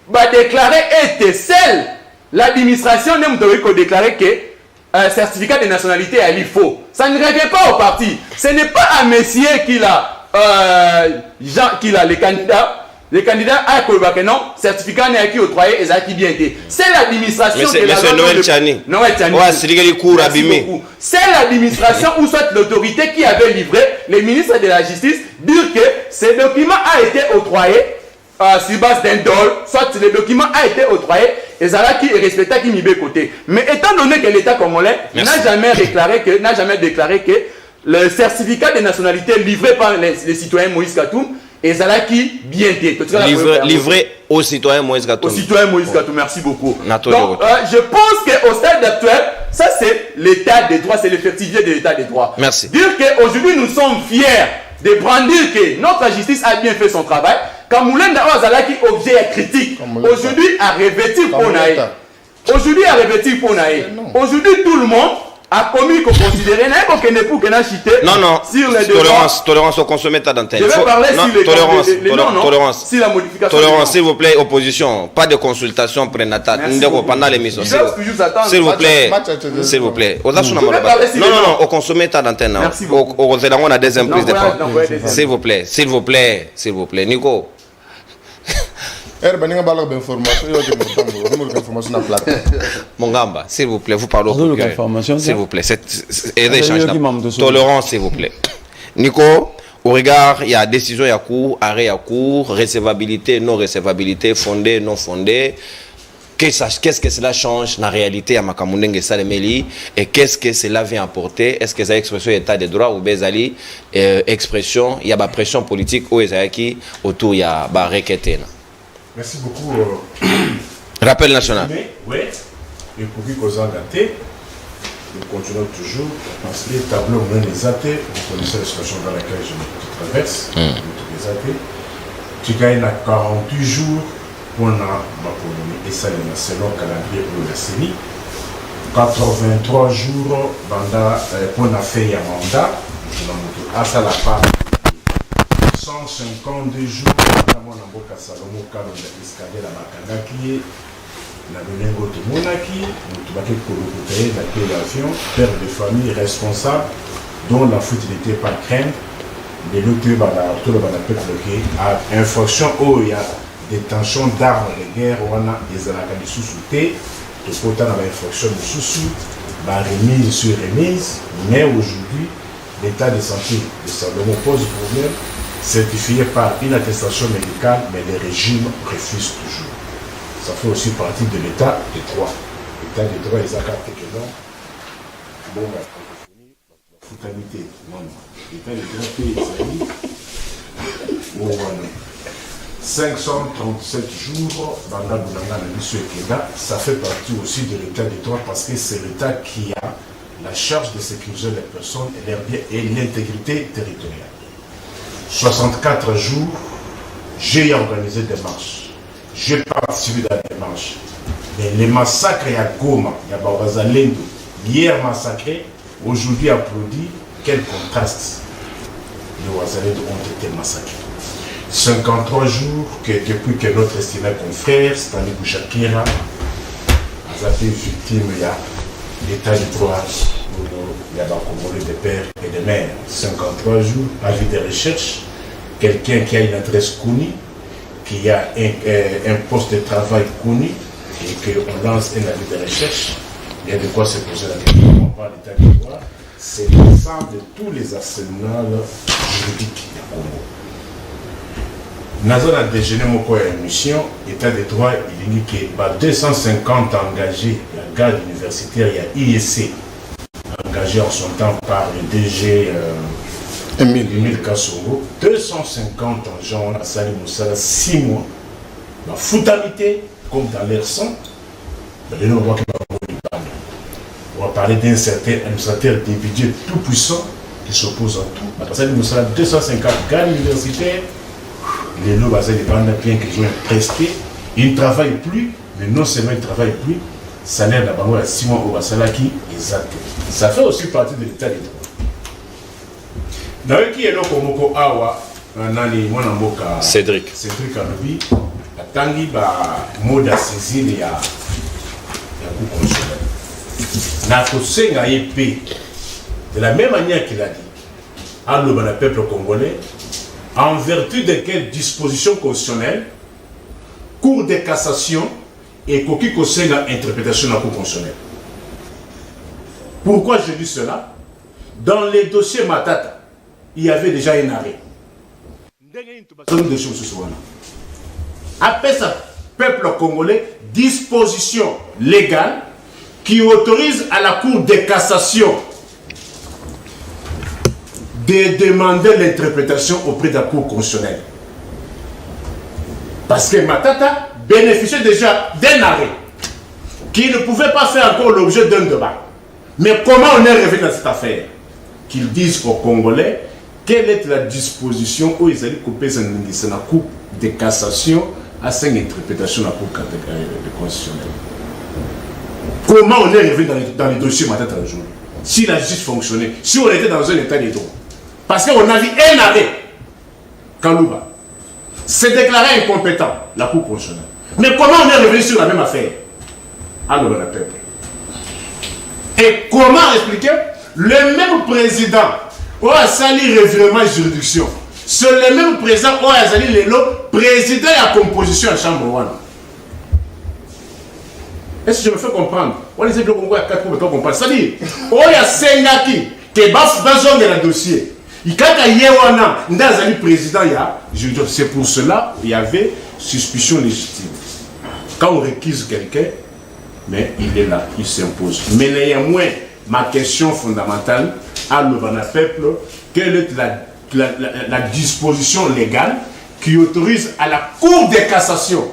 D: va déclarer était celle, l'administration n'a pas déclaré que un certificat de nationalité est faux. Ça ne revient pas au parti. Ce n'est pas un messier qui l'a, les candidats. Les candidats a que non, certificat n'est acquis octroyé et ça qui bien été. C'est l'administration
A: qui l'a. Mais c'est Noël Tchani.
D: Noël Tchani.
A: Ouais, c'est les cours abîmés.
D: C'est l'administration ou soit l'autorité qui avait livré les ministres de la Justice dire que ce document a été octroyé sur base d'un dol, soit le document a été octroyé et ça qui est respecté qui m'y côté. Mais étant donné que l'État congolais n'a jamais déclaré que le certificat de nationalité livré par les citoyens Moïse Katoum et ça qui bien été.
A: Livré aux citoyens Moïse Katoum.
D: Aux citoyens Moïse Katoum, merci beaucoup.
A: Donc,
D: je pense qu'au stade actuel, ça c'est l'état des droits, c'est l'effectivité de l'état des droits.
A: Merci.
D: Dire qu'aujourd'hui nous sommes fiers de brandir que notre justice a bien fait son travail. Quand Moulenda Ozalaki objet critique, aujourd'hui à revêtir pour naïe. Aujourd'hui à revêtir pour naïe. Aujourd'hui tout le monde a commis qu'on considérait qu'on n'est pour qu'on a chité.
A: Non, sur les tolérance au consommateur d'antenne.
D: Je vais parler sur les
A: tolérance.
D: Si la modification.
A: Tolérance, s'il vous plaît, opposition. Pas de consultation prénatale. Pendant l'émission. S'il vous plaît. S'il vous plaît. Non, au consommateur d'antenne.
D: Merci beaucoup.
A: On a deuxième prise de parole. S'il vous plaît. S'il vous plaît. Nico. Mongamba, s'il vous plaît, vous parlez au procureur. S'il vous plaît, tolérance, s'il vous plaît. Nico, au regard, il y a décision, il y a cours, arrêt à cours, recevabilité, non recevabilité, fondé, non fondé. Qu'est-ce que cela change dans la réalité à Makamundenge Salemeli et qu'est-ce que cela vient apporter? Est-ce que c'est expression état de droit ou bezali expression, il y a la pression politique ou ezaki autour il y a la requête?
E: Merci beaucoup.
A: Rappel national.
E: Oui, et pour qui qu'on a gâté, nous continuons toujours parce que les tableaux ont les athées, vous connaissez la situation dans laquelle je traverse, les athées. Tu gagnes à 48 jours pour la Polonais et ça selon le calendrier pour la CENI. 83 jours pour la fait un mandat, à ça la part. 152 jours dans mon amboka Salomo Kalo de escalier la Makangaki na Benengo Tumonaki Mutubake Kolokotaye na l'avion, père de famille responsable dont la fuite n'était pas crainte de l'autre tout le peuple à infraction où il y a détention d'armes de guerre ou on a des alaka de sous-souté tout pourtant dans l'infraction de sous-sous remise sur remise mais aujourd'hui l'état de santé de Salomo pose problème certifié par une attestation médicale, mais les régimes refusent toujours. Ça fait aussi partie de l'état de droit. L'état de droit, ils accordent que non. Bon, la francophonie, la foutalité, non. L'état de droit, c'est bon, 537 jours, Banda Boulanga, la mission Keda, ça fait partie aussi de l'état de droit parce que c'est l'état qui a la charge de sécuriser les personnes et leurs biens et l'intégrité territoriale. 64 jours, j'ai organisé des marches. J'ai participé dans des marches. Mais les massacres à Goma, il y a Babazalendo, hier massacré, aujourd'hui applaudi, quel contraste. Les Ouazalendo ont été massacrés. 53 jours que depuis que notre estimé confrère, Stanley Bouchakira, a été victime, il y a l'état du droit. Il y a des des pères et des mères. 53 jours, avis de recherche, quelqu'un qui a une adresse connue, qui a un poste de travail connu, et qu'on lance un avis de recherche, il y a de quoi se poser la question. On parle d'état de droit, c'est l'ensemble de tous les arsenals juridiques du Congo. Nous avons déjeuné mon émission, état de droit, il dit que 250 engagés, la garde universitaire, il y a IEC, engagé en son temps par le DG Emile Kassongo, 250 gens à Sali Moussala, 6 mois, la foutalité, comme dans l'air sang, on va parler d'un certain administrateur des budgets tout puissant qui s'oppose à tout. À Sali Moussala, 250 gars universitaires, les lots basés des bandes bien qu'ils ont presté, ils ne travaillent plus, mais non seulement ils ne travaillent plus, salaire d'abord à 6 mois au Basalaki, exact. Ça fait aussi partie de l'état des droits. Dans le qui est là comme Awa, nani mwana mboka
A: Cédric
E: Alobi atangi ba mot d'assisine ya coup constitutionnel. Na kosenga épée de la même manière qu'il a dit à le peuple congolais, en vertu de quelle disposition constitutionnelle, Cour de cassation et Koki Kosenga interprétation de la Cour constitutionnelle. Pourquoi je dis cela? Dans les dossiers Matata, il y avait déjà un arrêt. Après ça, peuple congolais, disposition légale qui autorise à la Cour de cassation de demander l'interprétation auprès de la Cour constitutionnelle. Parce que Matata bénéficiait déjà d'un arrêt qui ne pouvait pas faire encore l'objet d'un débat. Mais comment on est revenu dans cette affaire? Qu'ils disent aux Congolais quelle est la disposition où ils allaient couper la Cour de cassation à cette interprétation de la Cour constitutionnelle. Comment on est revenu dans les dossiers Matata aujourd'hui? Si la justice fonctionnait, si on était dans un état de droit. Parce qu'on a vu un arrêt, Kalouba s'est déclaré incompétent, la Cour constitutionnelle. Mais comment on est revenu sur la même affaire? Alors, le peuple. Et comment expliquer? Le même président où a sali revirement juridiction, c'est le même président où a sali le président à composition à Chambre One. Est-ce que je me fais comprendre? On les a dit qu'on voit 4 pour comprendre. C'est-à-dire, où il y a Sengaki qui est dans un dossier. Il y a un président, c'est pour cela qu'il y avait suspicion légitime. Quand on réquise quelqu'un, mais il est là, il s'impose. Mais néanmoins, ma question fondamentale à le peuple, quelle est la disposition légale qui autorise à la Cour de cassation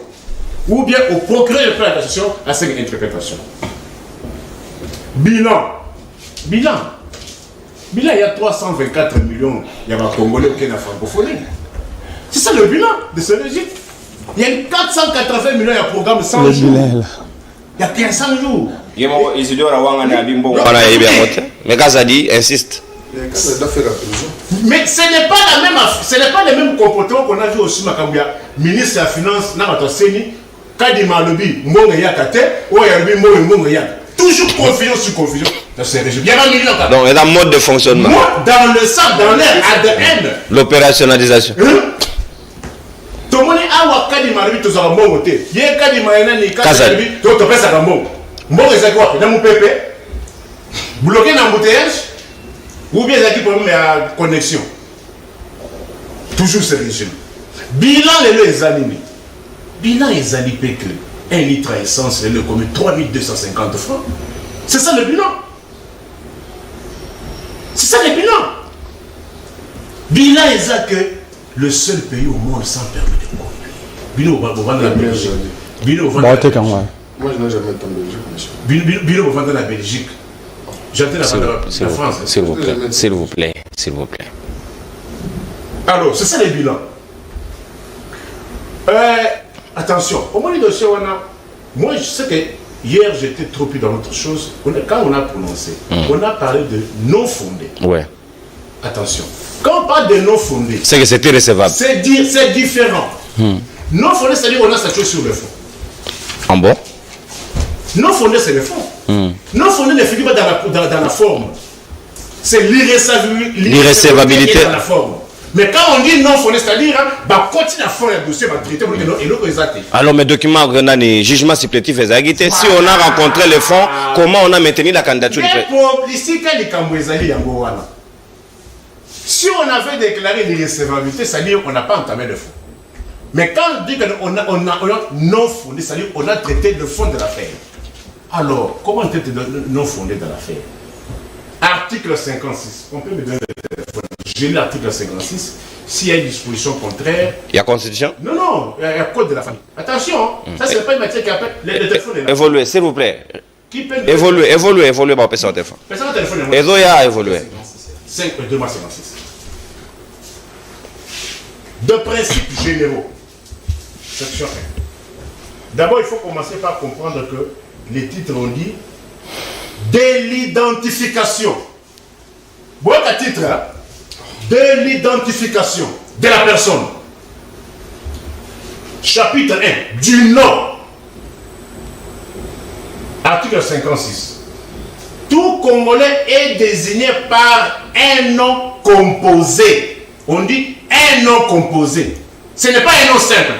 E: ou bien au procureur de la cassation à cette interprétation? Bilan, il y a 324 millions, il y a un Congolais qui est en francophonie. C'est ça le bilan de ce régime. Il y a 480 millions, il y a un programme 100 jours. Il y a 1500 jours.
A: Mais Kazadi insiste.
E: Mais ce n'est pas le même comportement qu'on a vu aussi Makambia, ministre de la Finance, Namato Seni, Kadima Lobi, Mbonga Yakate, Oyabi Mbonga Yak. Toujours confusion sur confusion dans ce régime. Il y a un million.
A: Donc, il y a un mode de fonctionnement.
E: Dans le sang, dans l'air, ADN.
A: L'opérationnalisation.
E: Tout le monde est à Kadima Lobi, tout ça va monter. Il y a Kadima Lobi, tout le monde est à Mbonga. Mbonga est à quoi? Il y a mon pépé. Bloqué dans l'embouteillage. Ou bien il y a des problèmes de connexion. Toujours ce régime. Bilan, les animés. Bilan, les animés. 1 litre à essence, c'est le comme 3250 francs. C'est ça le bilan. C'est ça le bilan. Bilan est que le seul pays au monde sans permis de conduire. Bilan au vendre la Belgique. Bilan au vendre la Belgique.
B: Moi, je n'ai jamais été en Belgique.
E: Bilan au vendre la Belgique. J'entends la France.
A: S'il vous plaît. S'il vous plaît. S'il vous plaît.
E: Alors, c'est ça le bilan. Attention, au moins les dossiers, moi je sais que hier j'étais trop pris dans autre chose. Quand on a prononcé, on a parlé de non fondé.
A: Ouais.
E: Attention, quand on parle de non fondé,
A: c'est que c'était recevable.
E: C'est différent. Non fondé, c'est-à-dire qu'on a statué sur le fond.
A: En bon?
E: Non fondé, c'est le fond. Non fondé ne figure pas dans la forme. C'est l'irrécevabilité dans la forme. Mais quand on dit non fondé, c'est-à-dire, continue à faire le dossier, traiter et l'autre exact.
A: Alors, mes documents, jugement supplétif, si on a rencontré le fond, comment on a maintenu la candidature?
E: Si on avait déclaré l'irrécevabilité, c'est-à-dire qu'on n'a pas entamé le fond. Mais quand on dit qu'on a non fondé, c'est-à-dire qu'on a traité le fond de l'affaire. Alors, comment on traite le non fondé de l'affaire? Article 56. On peut me donner le téléphone. J'ai lu l'article 56. S'il y a une disposition contraire.
A: Il y a constitution?
E: Non, il y a code de la famille. Attention, ça c'est pas une matière qui appelle. Le téléphone est là.
A: Évoluez, s'il vous plaît. Évoluez, bah, personne au téléphone.
E: Personne au téléphone.
A: Évoluer.
E: 5, 2 mars 56. De principes généraux. Section 1. D'abord, il faut commencer par comprendre que les titres ont dit de l'identification. Bon, le titre, hein? De l'identification de la personne. Chapitre 1, du nom. Article 56. Tout Congolais est désigné par un nom composé. On dit un nom composé. Ce n'est pas un nom simple.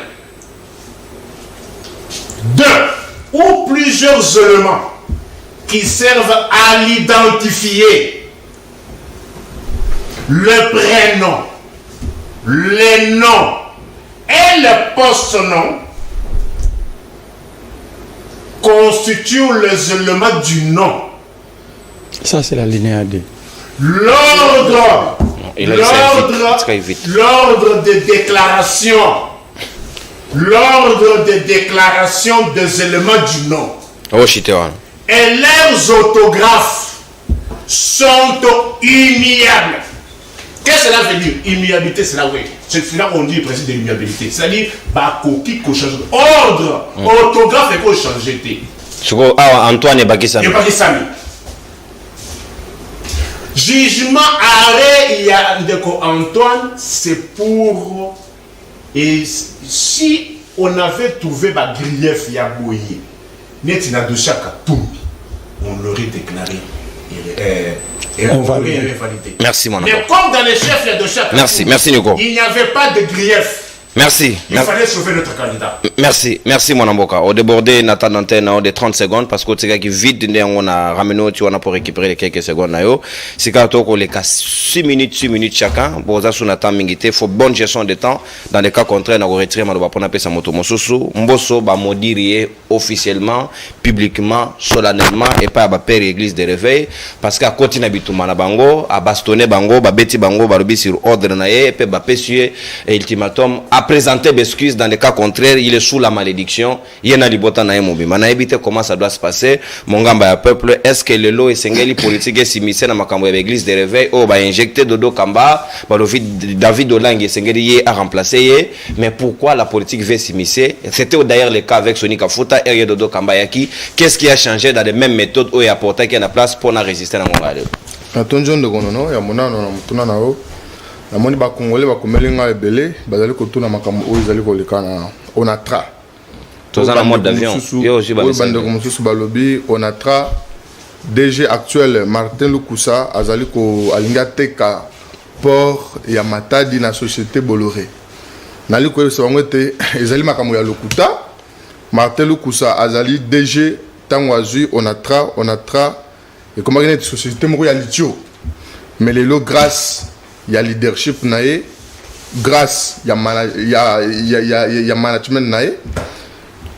E: 2. Ou plusieurs éléments qui servent à l'identifier. Le prénom, les noms et le post-nom constituent les éléments du nom.
C: Ça, c'est la linéa D.
E: L'ordre des déclarations. L'ordre des déclarations des éléments du nom.
A: Oh, chitewa.
E: Et leurs orthographes sont immuables. Qu'est-ce que cela veut dire? Immuabilité, c'est là, oui. C'est là qu'on dit le principe de l'immuabilité. C'est-à-dire, qui peut changer. Ordre, orthographe, et qu'on change.
A: Antoine et Bakissami.
E: Jugement, arrêt, il y a Antoine, c'est pour. Et si on avait trouvé ma grief Yaboye, net n'a de chaque toumbi, on l'aurait déclaré. Et on va validé.
A: Merci, mon ami.
E: Mais comme dans les chefs de chaque
A: merci, Nico.
E: Il n'y avait pas de grief.
A: Merci.
E: Il fallait sauver notre candidat.
A: Merci mon amboka. Au débordé, Nathan d'antenne de 30 secondes parce que tu sais que vite on a ramené tu on a pour récupérer les quelques secondes là yo. C'est quand on les 6 minutes chacun. Bon ça sur Nathan mingité, faut bonne gestion de temps. Dans les cas contraires, on retirer maloba pour appeler sa moto mosusu. Mboso ba modirier officiellement, publiquement, solennellement et pas ba père église de réveil parce qu'à côté na bituma na bango, à bastonner bango, ba beti bango, ba robi sur ordre na et pe ba pesier et ultimatum présenter des excuses dans les cas contraires, il est sous la malédiction. Il y a des botans na emobi. Mana éviter comment ça doit se passer. Mon gamba ya peuple, est-ce que le lot et sengeli politique est s'immiscer dans ma cambo l'église de réveil ou ba injecter Dodo Kamba, ba le David Olang et sengeli a remplacé. Mais pourquoi la politique veut s'immiscer? C'était d'ailleurs le cas avec Sonika Fouta et Dodo Kamba Yaki. Qu'est-ce qui a changé dans les mêmes méthodes où il a apporté qu'il y a la place pour résister à mon radio?
B: Attention de gonono, ya monano na mutuna na o. La moni ba congolais ba komelinga ebele bazali kotuna makambo oyo ezali koleka na onatra
A: tozana mode d'avion yo aussi ba
B: bande ko mususu balobi onatra DG actuel Martin Lukusa azali ko alinga teka port ya Matadi na société Bolloré nali ko songete ezali makambo ya lokuta Martin Lukusa azali DG tangwazu onatra et comment une société moko ya litio mais les lots grâce il y a leadership nae grâce il y a management nae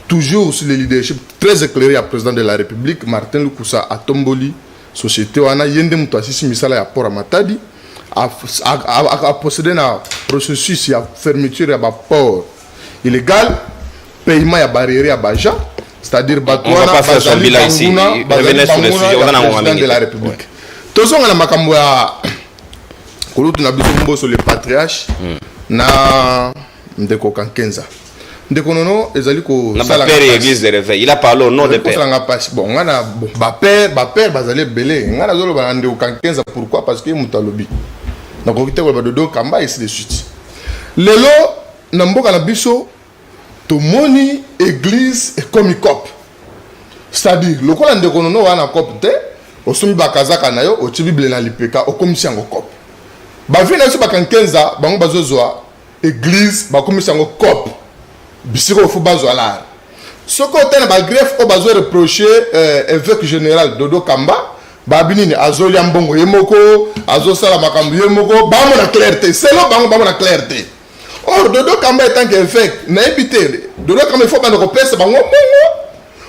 B: toujours sur le leadership très éclairé à président de la République Martin Lukusa a tomboli société wana yende muto asisi misala ya port Matadi a procédé na processus ya fermeture ya ba port illégal paiement ya barrière ya baja c'est-à-dire batouana bazali banguna président de la République tozonga na makambo ya kulutu na biso mboso le patriarche na ndeko Kankenza ndeko nono ezali ko
A: sala père église de réveil il a parlé au nom de père
B: bon ngana ba père bazali belé ngana zolo ba ndeko Kankenza pourquoi parce que mutalobi na ko kite ko ba Dodo Kamba et de suite lelo na mboka na biso to moni église et comme cop c'est-à-dire lokola ndeko nono wana cop te osumi bakazaka na yo ochi bible na lipeka okomisi yango cop bavina biso bakankenza bango bazozwa église bakomisi yango cop bisiko ofu bazwa la soko tena ba greffe o bazwa reprocher évêque général Dodo Kamba babinini azolia mbongo yemoko azosala makambo yemoko bamona clarté selo bango bamona clarté or Dodo Kamba étant qu'évêque na ebité Dodo Kamba il faut bande ko pesa bango mbongo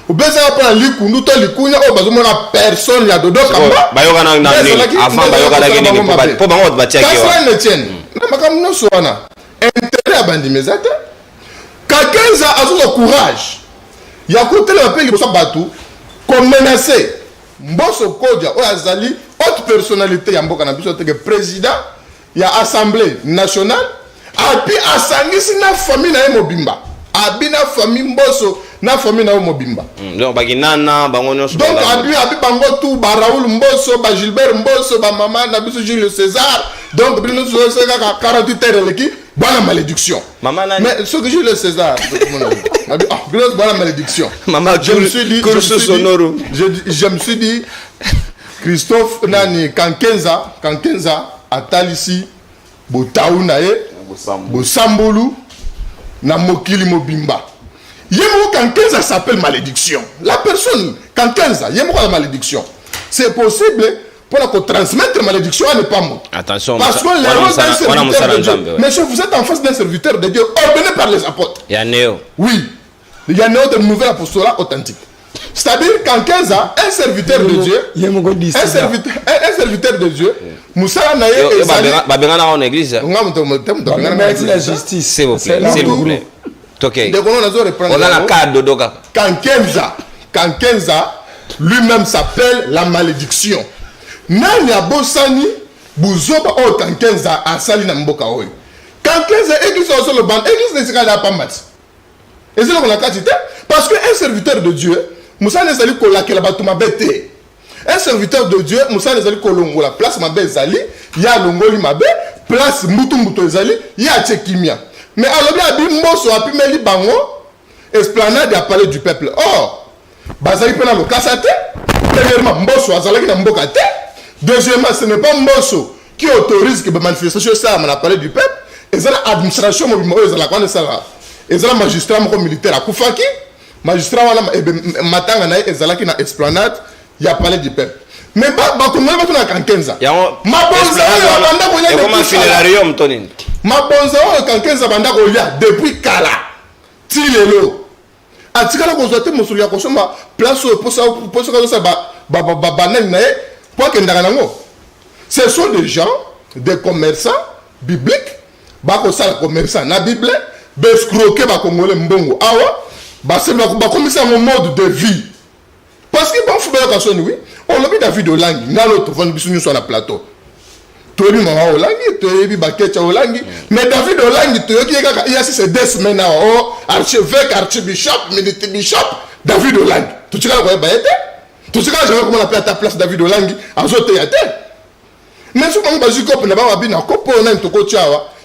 B: ou bien ça va prendre likundu to likunya o bazomona personne ya Dodo Kamba
A: bayoka na avant bayoka la geni po bango batia ki
B: wa na tienne na makambo no sona intérêt abandi mezate Kankenza azo courage ya kotela bapengi bosa batu ko menacer mboso kodja o azali haute personnalité ya mboka na biso teke président ya assemblée nationale api asangisi na famille na mobimba abina famille mboso na famille na mobimba
A: donc baginana bango nyonso
B: donc abi bango tout ba Raoul Mboso ba Gilbert Mboso ba mama na biso Jules César Donc, 48 heures, bonne malédiction.
A: Maman,
B: mais ce que j'ai le César, bonne malédiction.
A: Maman,
B: je me suis dit, Christophe Nani, Kankenza, Atalisi, Botaounae, Bosambolu, Namokili Mobimba. Yemo Kankenza s'appelle malédiction. La personne, Kankenza, Yemo la malédiction. C'est possible pour qu'on transmette la malédiction à ne pas mot.
A: Attention,
B: parce que l'erreur d'un serviteur de Dieu. Monsieur, vous êtes en face d'un serviteur de Dieu ordonné par les apôtres.
A: Il y a Néo.
B: Oui. Il y a Néo de nouvel apostolat authentique. C'est-à-dire qu'en 15 ans, un serviteur de Dieu, un serviteur de Dieu, Moussa Naye et Sali.
A: En église.
C: La justice.
A: S'il vous plaît.
B: Ok.
A: On a la carte de Doga.
B: Quand 15 ans, lui-même s'appelle la malédiction. Nani a Bossani, Bouzoba, oh, quand 15 ans, à Sali Namboka. Quand 15 ans, église sur le banc, église ne sera pas mat. Et c'est là qu'on a quantité. Parce qu'un serviteur de Dieu, Moussa Nezali Kola Kelabatuma Bete. Un serviteur de Dieu, Moussa Nezali Kolongo, la place Mabé Zali, il y a Longoli Mabé, place Moutou Zali, il y a Tchekimia. Mais alors, il y a Mbosso, a pu mettre Bango, esplanade à parler du peuple. Or, Bazali Pena le Kassate, premièrement, Mbosso, Azalaki Nambokate. Deuxièmement, ce n'est pas Mbosso qui autorise que les manifestations on a parlé du peuple. Et c'est l'administration, et c'est la magistrat militaire à Koufaki. Magistrat, Matanga, et Zalaki na esplanade, il a parlé du peuple. Mais comment on va faire 15 ans? Ma bonza quand 15 ans depuis Kala. Tilelo. Atikala constaté mon souria ko soma place pour ça ce sont des gens, des commerçants bibliques, bako sala commerçant na Bible, bescroquer ba congolais mbongo. Awa, ba c'est ba commencer mon mode de vie. Parce que bon football quand oui, on l'a vu David Olangi, na l'autre vendre bisu sur la plateau. Tobi mama Olangi, tobi bakecha Olangi, mais David Olangi toyoki kaka il y a 6 semaines oh archevêque, archbishop, militaire bishop, David Olangi. Tu sais quoi ba été? Tu sais comment on appelle à ta place David Olangi, azote ya te. Mais si on va jouer comme là-bas,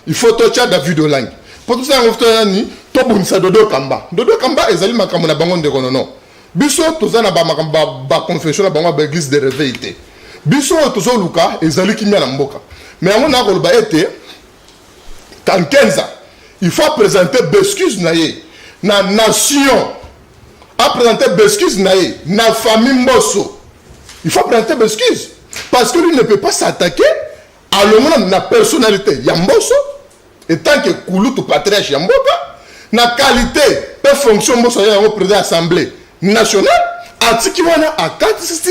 B: il faut toucher David Olangi. Pour tout ça, on va dire que Dodo Kamba. Dodo Kamba est allé à la banque de Konono. Biso, tout ça, na confession, na église de réveil. Biso, tout ça, Luka, est allé qui m'a l'amboka. Mais on a dit été, quand 15 ans, il faut présenter Bescuse Naye, na nation, à présenter Bescuse Naye, na famille Mosso. Il faut présenter Bescuse. Parce que lui ne peut pas s'attaquer à la personnalité Yamboso, et tant que Kouloutou patriarche Yamboka, la qualité et fonction de la président de l'Assemblée nationale, à 4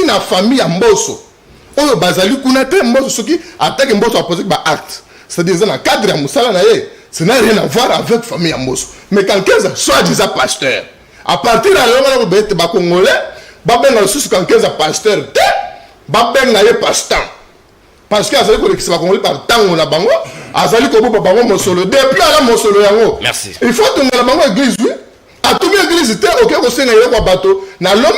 B: la famille Yamboso. Oyo Bazali Kounate Mboso qui attaque Mboso à poser un acte. C'est-à-dire dans le cadre de Moussala, ça n'a rien à voir avec la famille Yamboso. Mais quand 15 soit disant pasteur, à partir de là, on va Congolais, on va 15 pasteur. Babeng na ye pasteur parce que azali ko lekisa Congolais par tango na bango azali ko boba bango mosolo depuis ala mosolo yango.
A: Merci.
B: Il faut que na bango église oui a tout bien église te OK ko senga ye ko bato na loma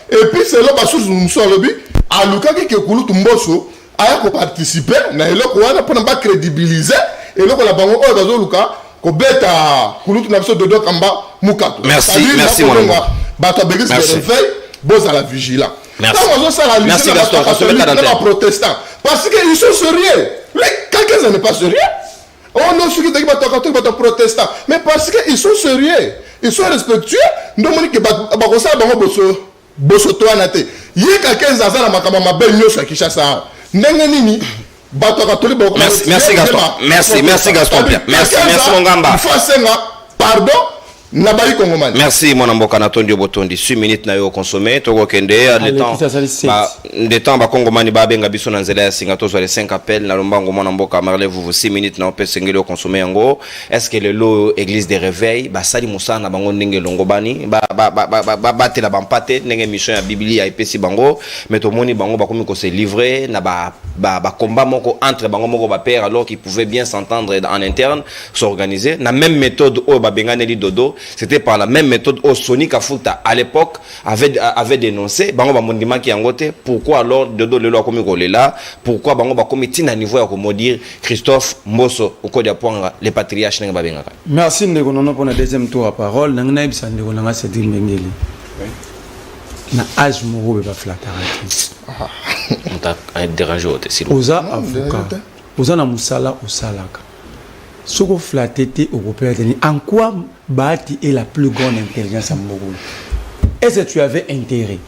B: et puis c'est là ba source mosolo bi aluka ki kulu tumboso aya ko participer na eloko wana pour na ba crédibiliser eloko la bango o bazo luka ko beta kulu na biso Dodo Kamba mukato.
A: Merci mon ami.
B: Bato église de réveil boss à la vigilant.
A: Merci Gaston,
B: protestant. Parce qu'ils sont sérieux. Quelqu'un n'est pas sérieux. Oh non, ceux qui sont protestants. Mais parce qu'ils sont sérieux. Ils sont respectueux. Nous avons dit que il y a quelqu'un qui a belle news à Kinshasa.
A: Merci Gaston. Merci Gaston. Merci mon gamba.
B: Pardon.
A: Merci mon amboka Natondi Botondi 6 minutes na yo consommer toko kende de temps ba kongomani ba benga biso na nzela ya singato zo les 5 appels na lombango mon amboka marle vous 6 minutes na opé sengelo consommer yango est-ce que le lot église de réveil ba sali musana bango ndenge longobani ba batela bampate ndenge mission ya biblia epesi bango mais to moni bango ba komi ko se livrer na ba combat entre bango moko ba père alors qu'ils pouvaient bien s'entendre en interne, s'organiser. La même méthode au Babenganeli Dodo, c'était par la même méthode au Sony Kafuta à l'époque avait dénoncé bango ba mondima qui angote. Pourquoi alors Dodo le loi comme là? Pourquoi bango ba comité na niveau ya comme dire Christophe Mbosso au code point les patriarches n'enga babengaka.
C: Merci ndeko nono pour le deuxième tour à parole. Nanga ibisa ndeko nanga Cédric Mengeli. Na âge moko be ba flatarati.
A: On t'a dérangé au tessi.
C: Oza avocat. Oza na musala osalaka. Soko flatete européen en quoi Bahati est la plus grande intelligence à Moko? Est-ce que tu avais intérêt?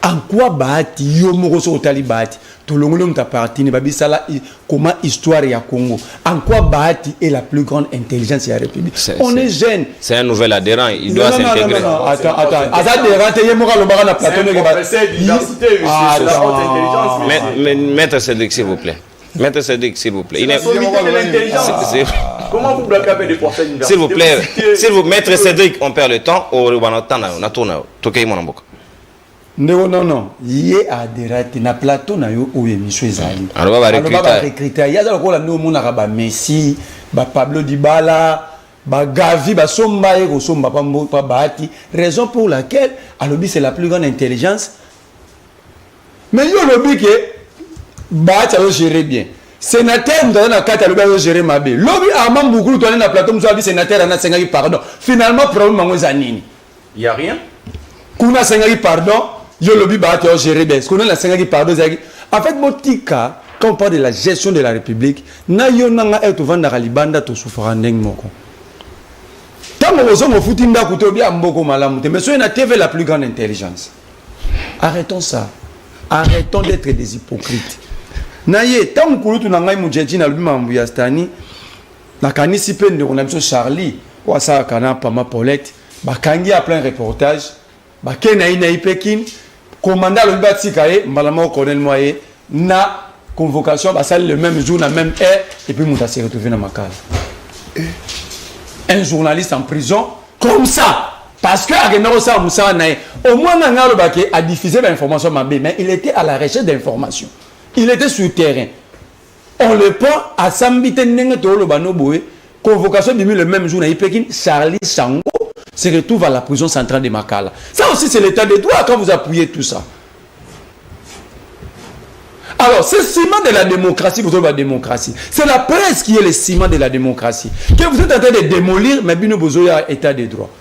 C: En quoi Bahati yo moko so otali Bahati? Tout le monde t'a parti babi sala comment histoire ya Congo. En quoi Bahati est la plus grande intelligence de la République? On est jeune.
A: C'est un nouvel adhérent, il doit s'intégrer.
C: Non, attends. Adhérent, il y a un mora le plateau
D: de l'identité, c'est la haute intelligence.
A: Maître Cédric, s'il vous plaît. Maître Cédric, s'il vous plaît.
D: Il est de l'intelligence. Comment vous bloquez des portails universitaires?
A: S'il vous plaît, Maître Cédric, on perd le temps. On a tourné. Toké mon ambok.
C: Non. Yé adhérent na plateau na yo ou émission ezali.
A: Alors va
C: recruter. Il y a ça ko la no mona ba Messi, ba Pablo Dybala, ba Gavi, ba Somba et Somba pa Bahati. Raison pour laquelle alobi c'est la plus grande intelligence. Mais yo lobi que Bahati a géré bien. Sénateur dans la carte a géré ma bé. Lobi a mam beaucoup tourner na plateau nous a dit sénateur ana sengaki pardon. Finalement problème mango zanini.
D: Il y a rien.
C: Kuna sengaki pardon. Yo lobby Bahati a géré bien. Ce qu'on a la sengaki pardon. En fait motika quand on parle de la gestion de la République, na yo nanga et to vanda libanda to souffrant ndeng moko. Tant que vous foutu nda kuto bien mboko malamu te mais soyez na TV la plus grande intelligence. Arrêtons ça. Arrêtons d'être des hypocrites. Naye tant que tu n'as mu jeji na lubima mbuya stani na kanisi pe ndeko na biso Charlie wa sa kana pa ma Paulette ba kangi a plein reportage ba kena ina ipekin commandant le batikaye malama colonel moye na convocation ba salle le même jour na même heure et puis muta se retrouver na makala. Un journaliste en prison comme ça parce que Agenaro sa Moussa nae au moins ngalo ba ke a diffusé l'information mabé mais il était à la recherche d'informations. Il était sur le terrain. On le prend à Sambite Nengetolo Banoboé. Convocation de le même jour à Pékin. Charlie Sango se retrouve à la prison centrale de Makala. Ça aussi, c'est l'état de droit quand vous appuyez tout ça. Alors, c'est le ciment de la démocratie, vous avez la démocratie. C'est la presse qui est le ciment de la démocratie. Que vous êtes en train de démolir, mais Bino Bozoya état de droit.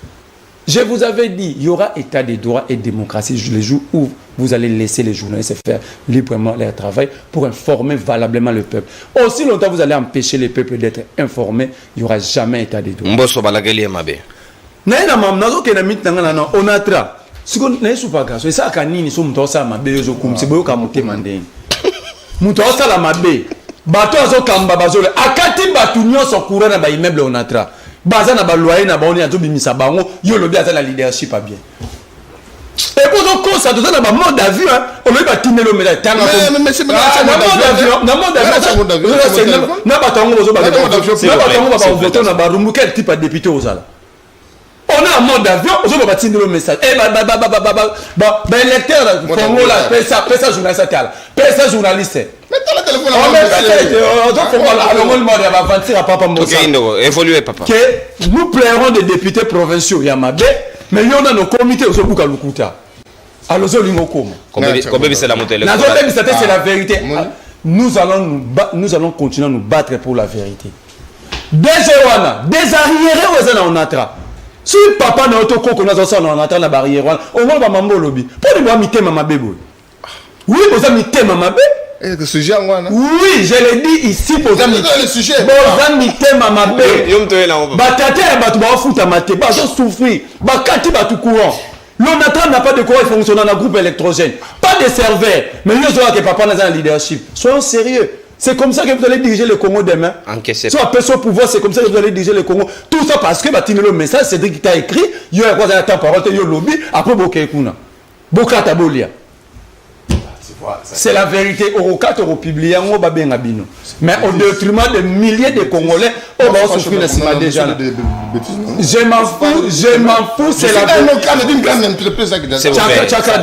C: Je vous avais dit, il y aura état de droit et démocratie les jours où vous allez laisser les journalistes faire librement leur travail pour informer valablement le peuple. Aussi longtemps vous allez empêcher le peuple d'être informé, il n'y aura jamais état de droit.
A: Mbosso balageli mabe.
C: Naina mamnazo ke na mitanga na onatra. Siko na supaka so isa kanini so mtosa mabe yo kumsi boyo ka motema ndenge. Mtosa la mabe. Bato azo kamba bazole akati batu nyonso kurana ba immeuble onatra. Baza na ba loyer na baoni azo bimisa bango yo lobi aza la leadership a bien. Et pour donc ça dans un mode d'avion on va pas tiner le médaille tanga mais c'est na mode d'avion na batango bozo ba voter na ba rumu quel type de député ozala on est en mode d'avion on va tiner le message et ba électeur Congo là pesa journaliste tel pesa journaliste mettez le téléphone que nous plairons des députés provinciaux Yamabé mais il y en a nos comités au Sobuka Lukuta. Alors, c'est la vérité. Nous allons continuer à nous battre pour la vérité. Des arriérés on atra. Si papa n'a auto qu'on a ça on atra la barrière on va mambo lobby. Pour lui mité mama bébé. Oui, vous avez mité mama bébé. Oui, je l'ai dit ici pour vous mité mama bébé. Batate batu ba futa mate ba souffrir. Ba kati batu courant. L'ONATRA n'a pas de quoi fonctionner dans un groupe électrogène. Pas de serveur. Mais nous avons que papa n'a pas de leadership. Soyons sérieux. C'est comme ça que vous allez diriger le Congo demain. Si on peut son pouvoir, c'est comme ça que vous allez diriger le Congo. Tout ça parce que le message, c'est qui t'a écrit. Il y a quoi dans la parole, il y a lobby. Après, Bokekuna. Bokata Bolia. C'est la vérité. Au 4 publié, mais au détriment de milliers de Congolais, Oh, bah, on souffre na déjà. Je m'en fous, c'est la Tchaka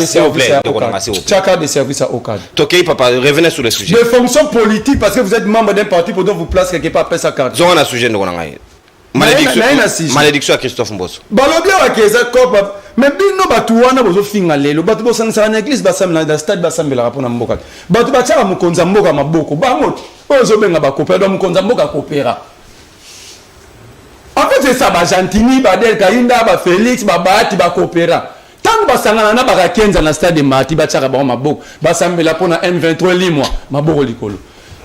C: des services à Okad.
A: Ok, papa, revenez sur le sujet.
C: De fonction politique, parce que vous êtes membre d'un parti pour donc vous place quelque part après sa carte.
A: Zon a sujet de malédiction à Christophe Mbosso.
C: Balobia wa keza kopa. Mais bino batu wana bozo finga lelo. Batu bo sansa na église basam na stade basam bela rapona mboka. Batu bataka mukonza mboka maboko. Bango ozo benga bakopera do mukonza mboka kopera. En fait c'est ça ba Gentini, ba Del Kainda, ba Félix, ba Bahati ba kopera. Tant basangana na ba Kenza na stade Mati bataka ba maboko. Basam bela pona M23 limwa maboko likolo.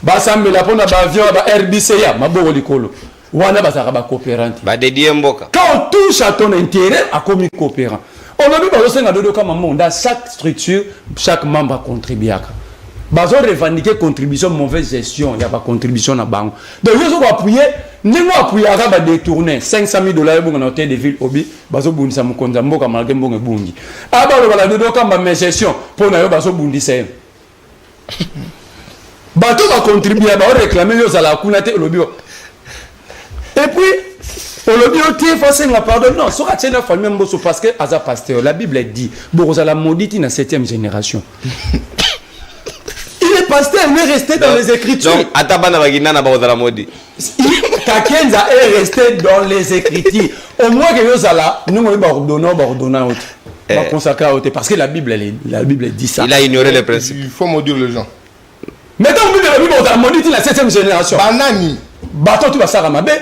C: Basam bela pona ba avion ba RBCA maboko likolo. Wana basaka ba coopérante.
A: Ba dédié mboka.
C: Quand on touche à ton intérêt, à comme coopérant. On a vu que dans chaque structure, chaque membre a contribué. Bazo revendiquer contribution mauvaise gestion, il y a pas contribution à banque. Donc ils ont appuyé, nous appuyé à ba détourner 500 000 $ pour un hôtel de ville obi, bazo bundi sa mukonza mboka malgré mbonge bungi. Aba lo bala dodo kamba ma gestion pour na yo bazo bundi c'est. Bato va contribuer ba réclamer yo za la kunate lobi. Et puis, on le dit au forcément pardon. Non, ce sera une famille Mbosso parce que Aza pasteur, la Bible dit, Bourza maudite dans la 7e génération. Il est pasteur, il est resté dans les Écritures.
A: Donc, Atabana Bagina n'a pas la maudit.
C: Kakenza est resté dans les Écritures. Au moins que Yozala, nous on va ordonner, parce que la Bible dit ça.
A: Il a ignoré les principes.
B: Il faut maudire les gens.
C: Maintenant, on dit la Bible, on a maudit dans la 7e génération.
B: Banani.
C: Bateau, tu vas s'aramaber.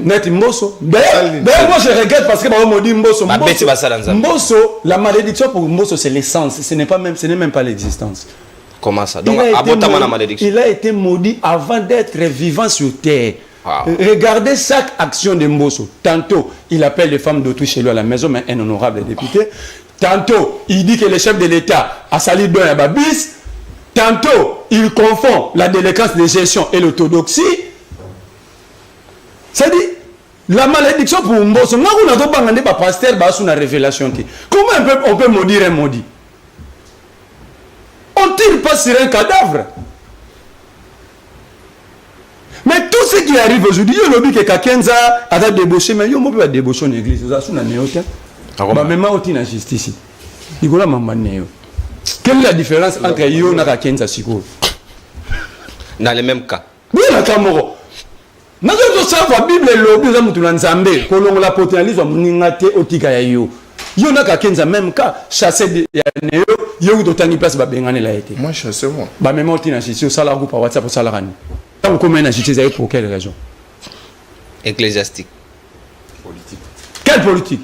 C: Net Mbosso. D'ailleurs, moi je regrette parce que on dit Mbosso. Mbosso, la malédiction pour Mbosso, c'est l'essence. Ce n'est même pas l'existence.
A: Comment ça? Donc, la malédiction.
C: Il a été maudit avant d'être vivant sur terre.
A: Wow.
C: Regardez chaque action de Mbosso. Tantôt, il appelle les femmes d'autrui chez lui à la maison, mais un honorable député. Tantôt, il dit que le chef de l'État a sali don et babis. Tantôt, il confond la délinquance de gestion et l'orthodoxie. C'est-à-dire, la malédiction pour Mbosso, on a pas pasteur une révélation. Comment on peut maudire un maudit? On ne tire pas sur un cadavre. Mais tout ce qui arrive aujourd'hui, il y a lobby que Kakenza a débauché, mais il y a pas débauché en église. Même aussi en justice. Il y a quelle est la différence entre Yo et Kakenza?
A: Dans les mêmes cas.
C: Oui, la Camoro. Nous avons la Bible et l'objet de Nzambe, que l'on la potentialise au Ningate Otika Yayo. Yo na Kakenza même cas, chasser des Néo, yo d'autant de place Babengane l'a été.
B: Moi, chassez moi.
C: Bah, même on tient justice, ça la groupe par WhatsApp pour Salarani. Tant qu'on mène à justice, pour quelle raison?
A: Ecclésiastique.
C: Politique. Quelle politique?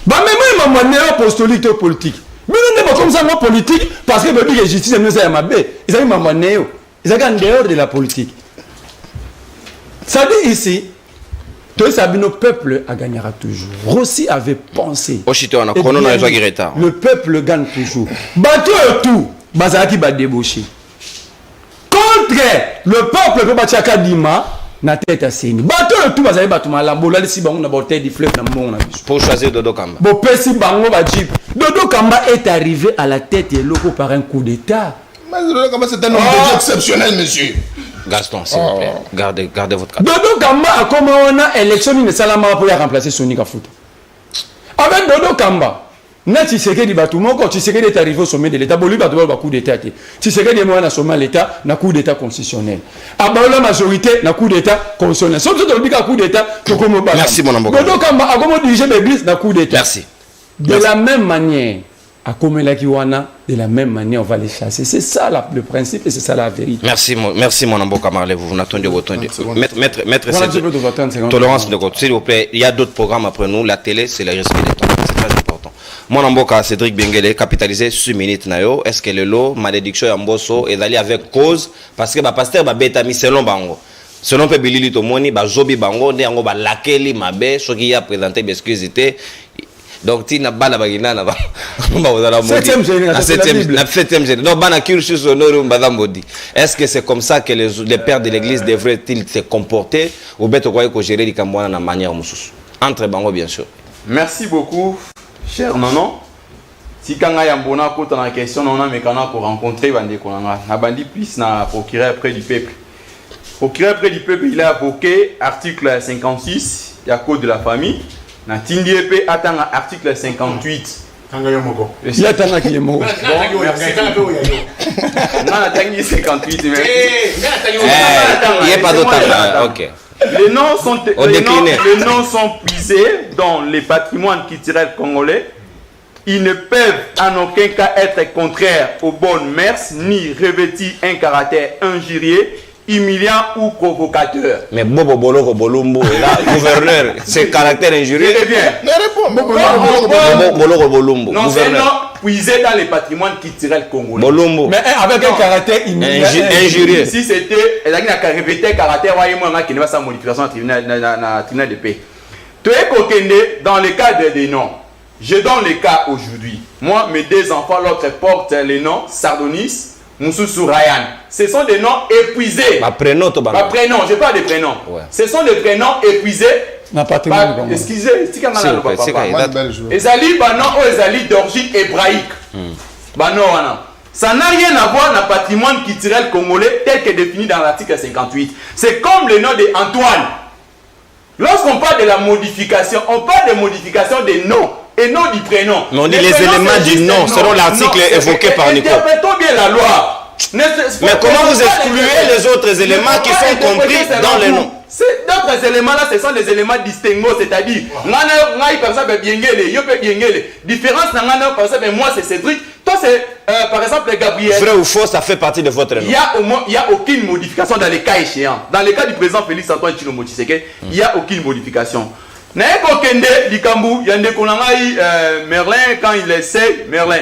C: Bah, même moi, néo apostolique politique. Mais on n'est pas comme ça, moi, politique, parce que la justice, nous a mabé. Ils ont maman néo. Ils ont en dehors de la politique. Ça dit ici, tout ça, nos peuple gagnera toujours. Rossi avait pensé. Le peuple gagne toujours. Bateau et tout, Bazaki va débaucher. Contre le peuple peut battre Kadima, na tête à Séni. Bateau et tout, Bazaki va battre la bola, si on a porté du fleuve dans le monde.
A: Pour choisir Dodo Kamba.
C: Bon, Pessi Bango va dire Dodo Kamba est arrivé à la tête et loco par un coup d'État.
B: Mais Dodo Kamba, c'est un homme exceptionnel, monsieur.
A: Gaston, s'il vous plaît, gardez votre cadre.
C: Dodo Kamba a comme on a élection, il ne salama pour remplacer Sony Kafuta. Avec Dodo Kamba, tu sais que du bâtiment, quand tu sais qu'il est arrivé au sommet de l'État, bon, lui, il va coup d'État. Tu sais que des moyens à sommet de l'État, n'a coup d'État constitutionnel. À la majorité, n'a coup d'État constitutionnel. Sauf que tu as coup d'État, tu comme
A: merci, mon amour.
C: Dodo Kamba a comme dirigé l'église, n'a coup d'État.
A: Merci.
C: De la même manière, à Komela-Kiwana, de la même manière, on va les chasser. C'est ça le principe et c'est ça la vérité.
A: Merci mon Amboka Marley. Vous n'attendez votre maître tolérance de côté. S'il vous plaît, il y a d'autres programmes après nous. La télé, c'est le respect des temps. C'est très important. Mon Amboka Cédric Bengele, capitalisé sur minute nayo. Est-ce que le lot, malédiction Amboso, est d'aller avec cause? Parce que le pasteur va bêtami selon Bango. Selon Pebili Tomoni, ba Zobi Bango, ne Ango ba lakeli mabe, ce qui a présenté l'excusité. Donc, tu n'as pas la bagina, la 7e génération. Donc, est-ce que c'est comme ça que les pères de l'église devraient-ils se comporter ou bien que gérer les Cambouans de la manière entre Bango, bien sûr.
D: Merci beaucoup, cher Nono. Si quand il y a une question, on a pour rencontrer Bandi Konanga. Bandi plus na procureur près du peuple. procureur près du peuple, il a invoqué article 56, il y a code de la famille. Na Tindiepe attend article 58.
C: Il y a tant qui est mort.
D: Non, on attend 58. Il
A: n'y a pas d'autre. Ok.
D: Les noms sont puisés dans les patrimoines culturels congolais. Ils ne peuvent en aucun cas être contraires aux bonnes mœurs, ni revêtir un caractère injurieux, humiliant ou provocateur.
A: Mais Bobo Boloko Bolumbo, là, gouverneur, c'est caractère injurieux.
D: Eh bien,
A: Boloko Bolumbo.
D: non, c'est un nom puisé dans les patrimoines culturels congolais.
A: Bolumbo.
C: Mais avec un caractère
A: injurieux.
D: Si c'était, il a revêté un caractère, qui n'est pas sa modification au tribunal de paix. Tu es coquendé dans le cadre des noms. Je donne le cas aujourd'hui. Moi, mes deux enfants, l'autre porte les noms Sardonis, Moussoussou, Ryan. Ce sont des noms épuisés.
A: Prénom,
D: je parle des prénoms. Ouais. Ce sont des prénoms épuisés. Excusez, Ezali Banon ou Ezali d'origine hébraïque. Ça n'a rien à voir avec le patrimoine culturel congolais tel que défini dans l'article 58. C'est comme le nom d'Antoine. Lorsqu'on parle de la modification, on parle de modification des noms et non du prénom.
A: Mais on dit les éléments du nom selon l'article évoqué par Nico.
D: Interprétons bien la loi.
A: Mais comment vous excluez les autres éléments qui sont compris dans les noms?
D: D'autres éléments-là, ce sont des éléments distincts, c'est-à-dire, par exemple, différence, par exemple, moi c'est Cédric, toi c'est par exemple Gabriel.
A: Vrai ou faux, ça fait partie de votre nom.
D: Il n'y a aucune modification dans les cas échéants. Dans le cas du président Félix Antoine Tshilombo Tshisekedi, il n'y a aucune modification. Merlin, quand il essaie, Merlin.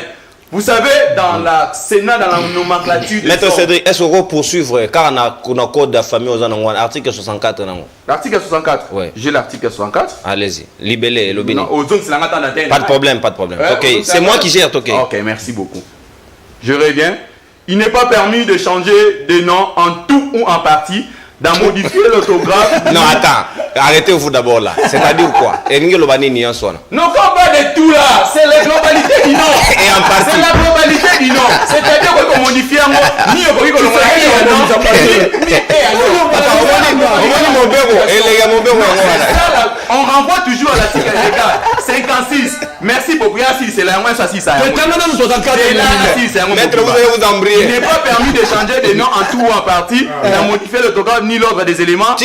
D: Vous savez, dans la Sénat, dans la nomenclature...
A: Maître Cédric, est-ce qu'on peut poursuivre car on a un code de la famille aux Anangouan, article 64?
D: L'article 64?
A: Oui.
D: J'ai l'article 64.
A: Allez-y, libellé et l'obéni.
D: Pas
A: de problème, pas de problème. Ok, c'est moi qui gère, ok.
D: Ok, merci beaucoup. Je reviens. Il n'est pas permis de changer de nom en tout ou en partie, d'en modifier l'orthographe.
A: Non, attends. Arrêtez-vous d'abord là. C'est-à-dire quoi?
D: Non, pas de tout là. C'est la globalité du nom.
A: Et en partie.
D: C'est la globalité du nom. C'est-à-dire qu'on modifie un mot. Ni au Congo, on renvoie toujours à l'article 56. Merci beaucoup. C'est la moins facile.
A: Maître, vous allez vous embrayer.
D: Il n'est pas permis de changer de nom en tout ou en partie, de modifier l'orthographe ni l'ordre des éléments.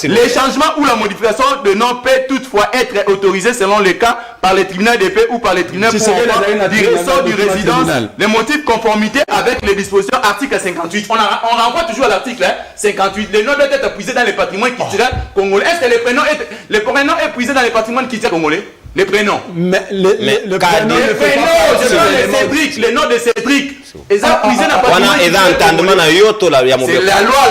D: Les changements ou la modification de nom peut toutefois être autorisés selon les cas par les tribunaux de paix ou par les tribunaux pour du ressort du résidence, les motifs de conformité avec les dispositions article 58. On renvoie toujours à l'article 58. Les noms doivent être puisés dans les patrimoines culturels congolais. Est-ce que les prénoms est puisés dans les patrimoines culturels congolais? Les prénoms.
C: Le prénom,
D: les noms de Cédric. C'est la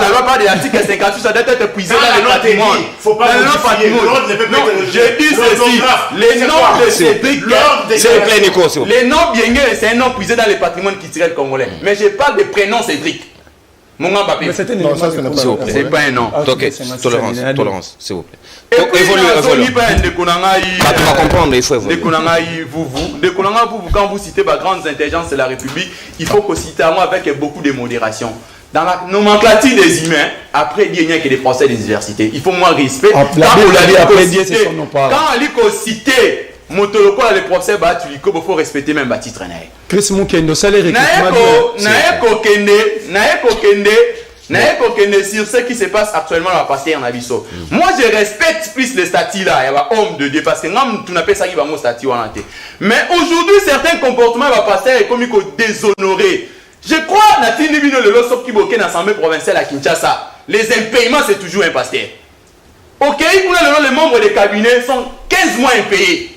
D: loi parle de l'article 58, ça doit être puisé dans les patrimoines.
E: Faut pas
D: je dis ceci, les noms de Cédric, les noms bien, c'est un nom puisé dans les patrimoines culturels congolais. Mais je parle de prénom Cédric. Mon nom papier. C'est pas un nom.
A: Ok, tolérance, s'il vous plaît.
D: Et puis,
A: tu vas comprendre, il faut évoluer.
D: Quand vous citez ma grande intelligence de la République, il faut qu'on cite avec beaucoup de modération. Dans la nomenclature des humains, après il n'y a que des procès des universités. Il faut moins respect. Quand on cité Motoloko les procès, il faut respecter même le titre.
C: Chris Mukendo, ça les
D: sur ce qui se passe actuellement dans la pasteur en Abisso. Moi, je respecte plus le statut là, il y a homme de Dieu, parce que tu n'as pas ça qui va mon statut en entier. Mais aujourd'hui, certains comportements de la pasteur est comme déshonoré. Je crois que dans l'Assemblée provinciale à Kinshasa, les impayements, c'est toujours un pasteur. Ok, les membres des cabinets sont 15 mois impayés.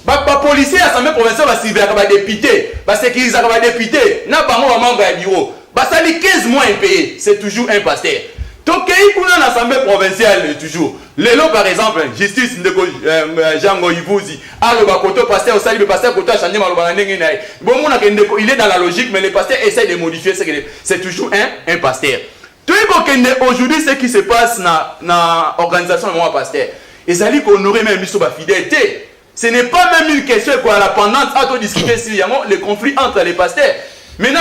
D: Les policiers à l'Assemblée provinciale vont suivre les députés, parce qu'ils ont des députés, n'a pas membre du bureau. Ça dit 15 mois impayés, c'est toujours un pasteur. Donc, l'Assemblée provinciale, toujours. Les lots, par exemple, justice de Jean Goyibouzi, le pasteur, le pasteur, il est dans la logique, mais les pasteurs essaient de modifier, c'est toujours un pasteur. Aujourd'hui, ce qui se passe dans l'organisation de mon pasteur, et ça dit qu'on aurait même mis sur la fidélité. Ce n'est pas même une question quoi, la pendante à discuter sur le conflit entre les pasteurs. Maintenant,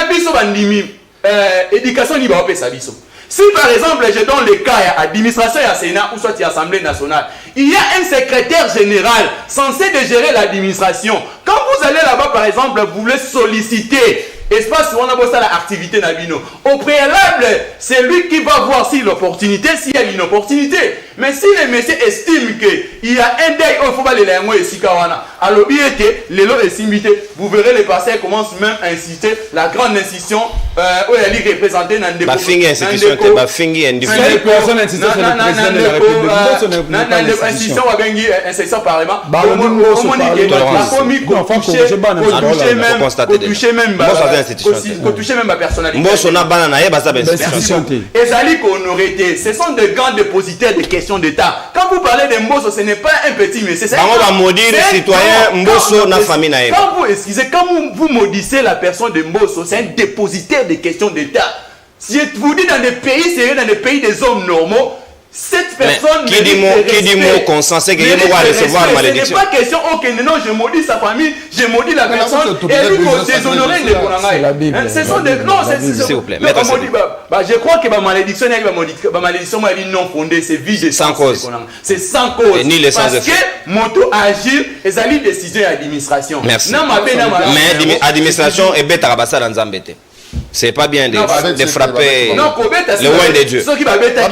D: éducation ni ba pesa biso. Si par exemple je donne le cas à l'administration et à Sénat ou soit à l'Assemblée nationale, il y a un secrétaire général censé de gérer l'administration. Quand vous allez là-bas par exemple, vous voulez solliciter espace où on a besoin de l'activité Nabino. Au préalable, c'est lui qui va voir si l'opportunité, s'il y a une opportunité. Mais si le monsieur estime qu'il y a un deuil, il faut pas les langues et Sikawana. Alors, les lots estimité, vous verrez les passés commencent même à insister, la grande institution, où elle est représentée dans des
A: Bafingi institution, Bafingi individuel.
C: Seule personne insistait sur le président de la République.
D: Dans l'institution, on a gagné un section parlement. Toucher même ma personnalité. Et Zali Konorete, ce sont de grands dépositaires de questions d'État. Quand vous parlez de Mbosso, ce n'est pas un petit monsieur.
A: On va maudire les citoyens Mbosso na famille naïve.
D: Quand vous excusez, quand vous maudissez la personne de Mbosso, c'est un dépositaire de questions d'État. Si vous dites dans des pays sérieux, dans des pays des hommes normaux, cette personne
A: qui dit mot consensé que il doit recevoir malédiction.
D: Ce n'est pas question, ok, non, je maudis sa famille, je maudis la personne, et lui, faut déshonorer les Konangaï. Ce sont des. Non,
A: s'il vous plaît,
D: je crois que ma malédiction, elle est non fondée, c'est vide.
A: Sans cause.
D: C'est sans cause.
A: Et ni les sans
D: parce que moto agir, et ça lit décision à l'administration.
A: Merci. Mais administration est bête à rabasser dans Zambété. C'est pas bien de frapper le loin de Dieu.
D: Ceux qui va bêter, je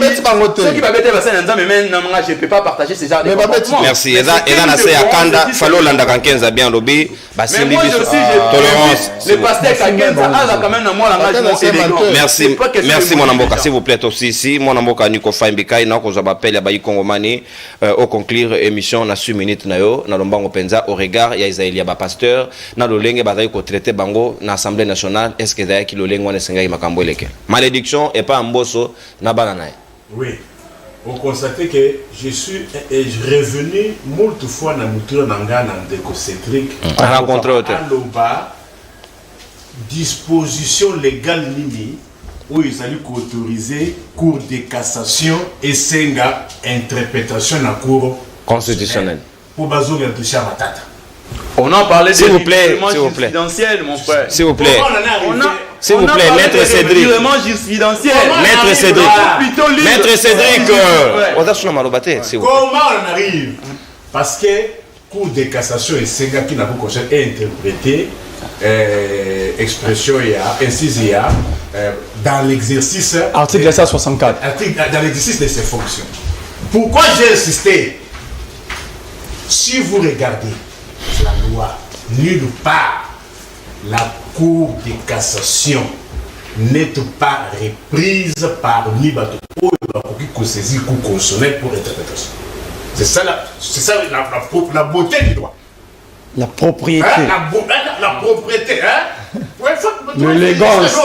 D: ne peux pas partager ces genres de comportements.
A: Merci. Et là, c'est à Kanda, Falo Landa Kankenza bien lobby.
D: Mais moi aussi, tolérance. Le pasteur Kankenza a quand même un mot
A: Merci, merci mon amboka. S'il vous plaît aussi ici, mon amboka Niko Faimbikai, na ko j'appelle ya bayi Kongomani au conclure émission na 6 minutes na yo na lombango penza au regard ya Isaïe ya ba pasteur na lolenge bazali ko traiter bango na Assemblée nationale. Est-ce que d'ailleurs qui malédiction et pas Mbosso na bananaï.
E: Oui, on constate que je suis revenu moult fois dans Moutoura Nanga dans Déco Cédric.
A: Rencontré au
E: disposition légale nini où ils allaient autoriser cour de cassation et senga interprétation dans cour
A: constitutionnelle.
E: Pour bazo de toucher à matata.
D: On en parlait
A: s'il vous plaît,
D: jurisprudentiel, mon frère.
A: S'il vous plaît. S'il vous plaît, Maître Cédric. Maître Cédric. Maître Cédric.
E: Comment on arrive? Parce que Cour de cassation et Senga qui n'a pas conseillé interprété expression ainsi dans l'exercice.
C: Article 164.
E: Dans l'exercice de ses fonctions. Pourquoi j'ai insisté? Si vous regardez la loi, nulle part la Cour de cassation n'est pas reprise par Nibato qui saisit Cour constitutionnelle pour interprétation. C'est ça la beauté du droit.
C: La propriété.
E: La propriété.
C: L'élégance.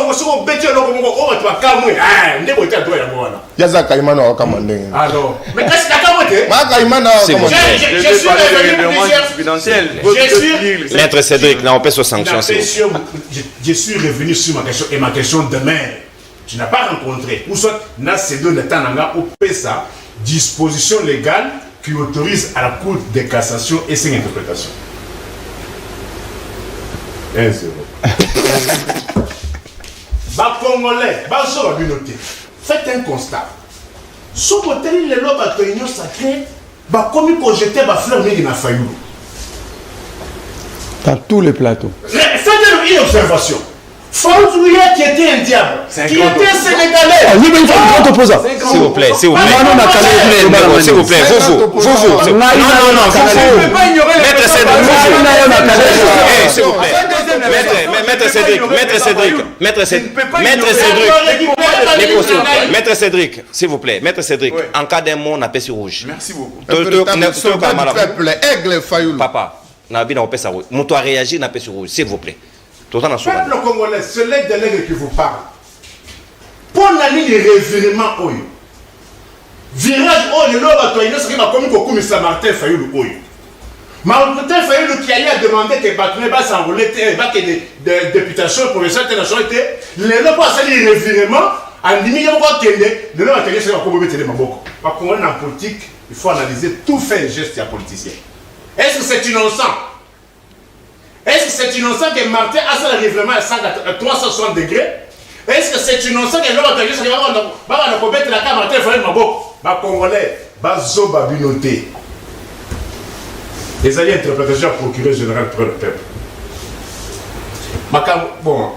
E: Alors, mais qu'est-ce que
A: Maître Cédric, on peut se sanctionner.
E: Je suis revenu sur ma question et ma question demain. Tu n'as pas rencontré. Ou soit, n'a cédé le temps au PESA, disposition légale qui autorise à la Cour de cassation et ses interprétations. 1-0. Congolais, faites un constat. Ce côté, les lois de réunion sacrée, comme ils jetaient des fleurs dans Fayoulou.
C: Dans tous les plateaux.
E: Faites une observation. Fondouillet qui était un diable, qui était sénégalais.
C: Oui, mais il faut un opposant.
A: S'il vous plaît, s'il vous plaît. S'il vous plaît, vous. Non,
D: ne peux pas ignorer
A: Maître Cédric, s'il vous plaît. Maître Cédric, en cas d'un mot, on appelle sur rouge.
D: Merci beaucoup.
B: Aigle Fayoulou.
A: Papa, on a rouge. Mon toit réagit, on appelle sur rouge, s'il vous plaît.
E: Le peuple congolais, c'est l'aide de l'aigle qui vous parle. Pour la ligne de revirement, virage, le lobby, il y a comme commissaire Martin Fayoulou. Martin Fayoulou qui a demandé que Batouné va s'enrouler, que des députations pour les certaines nationalités, le lobby a sali revirement, en limite, le lobby a c'est comme mettre les maboko. Parce qu'on est en politique, il faut analyser tout fait geste à politicien. Est-ce que c'est innocent? Est-ce que c'est innocent que Martin a fait le règlement à 360 degrés? Est-ce que c'est innocent que l'homme a dit va mettre la caméra téléphone ma Congolais, bazo babinoté. Les alliés interprétation procureur général pour le peuple. Bon,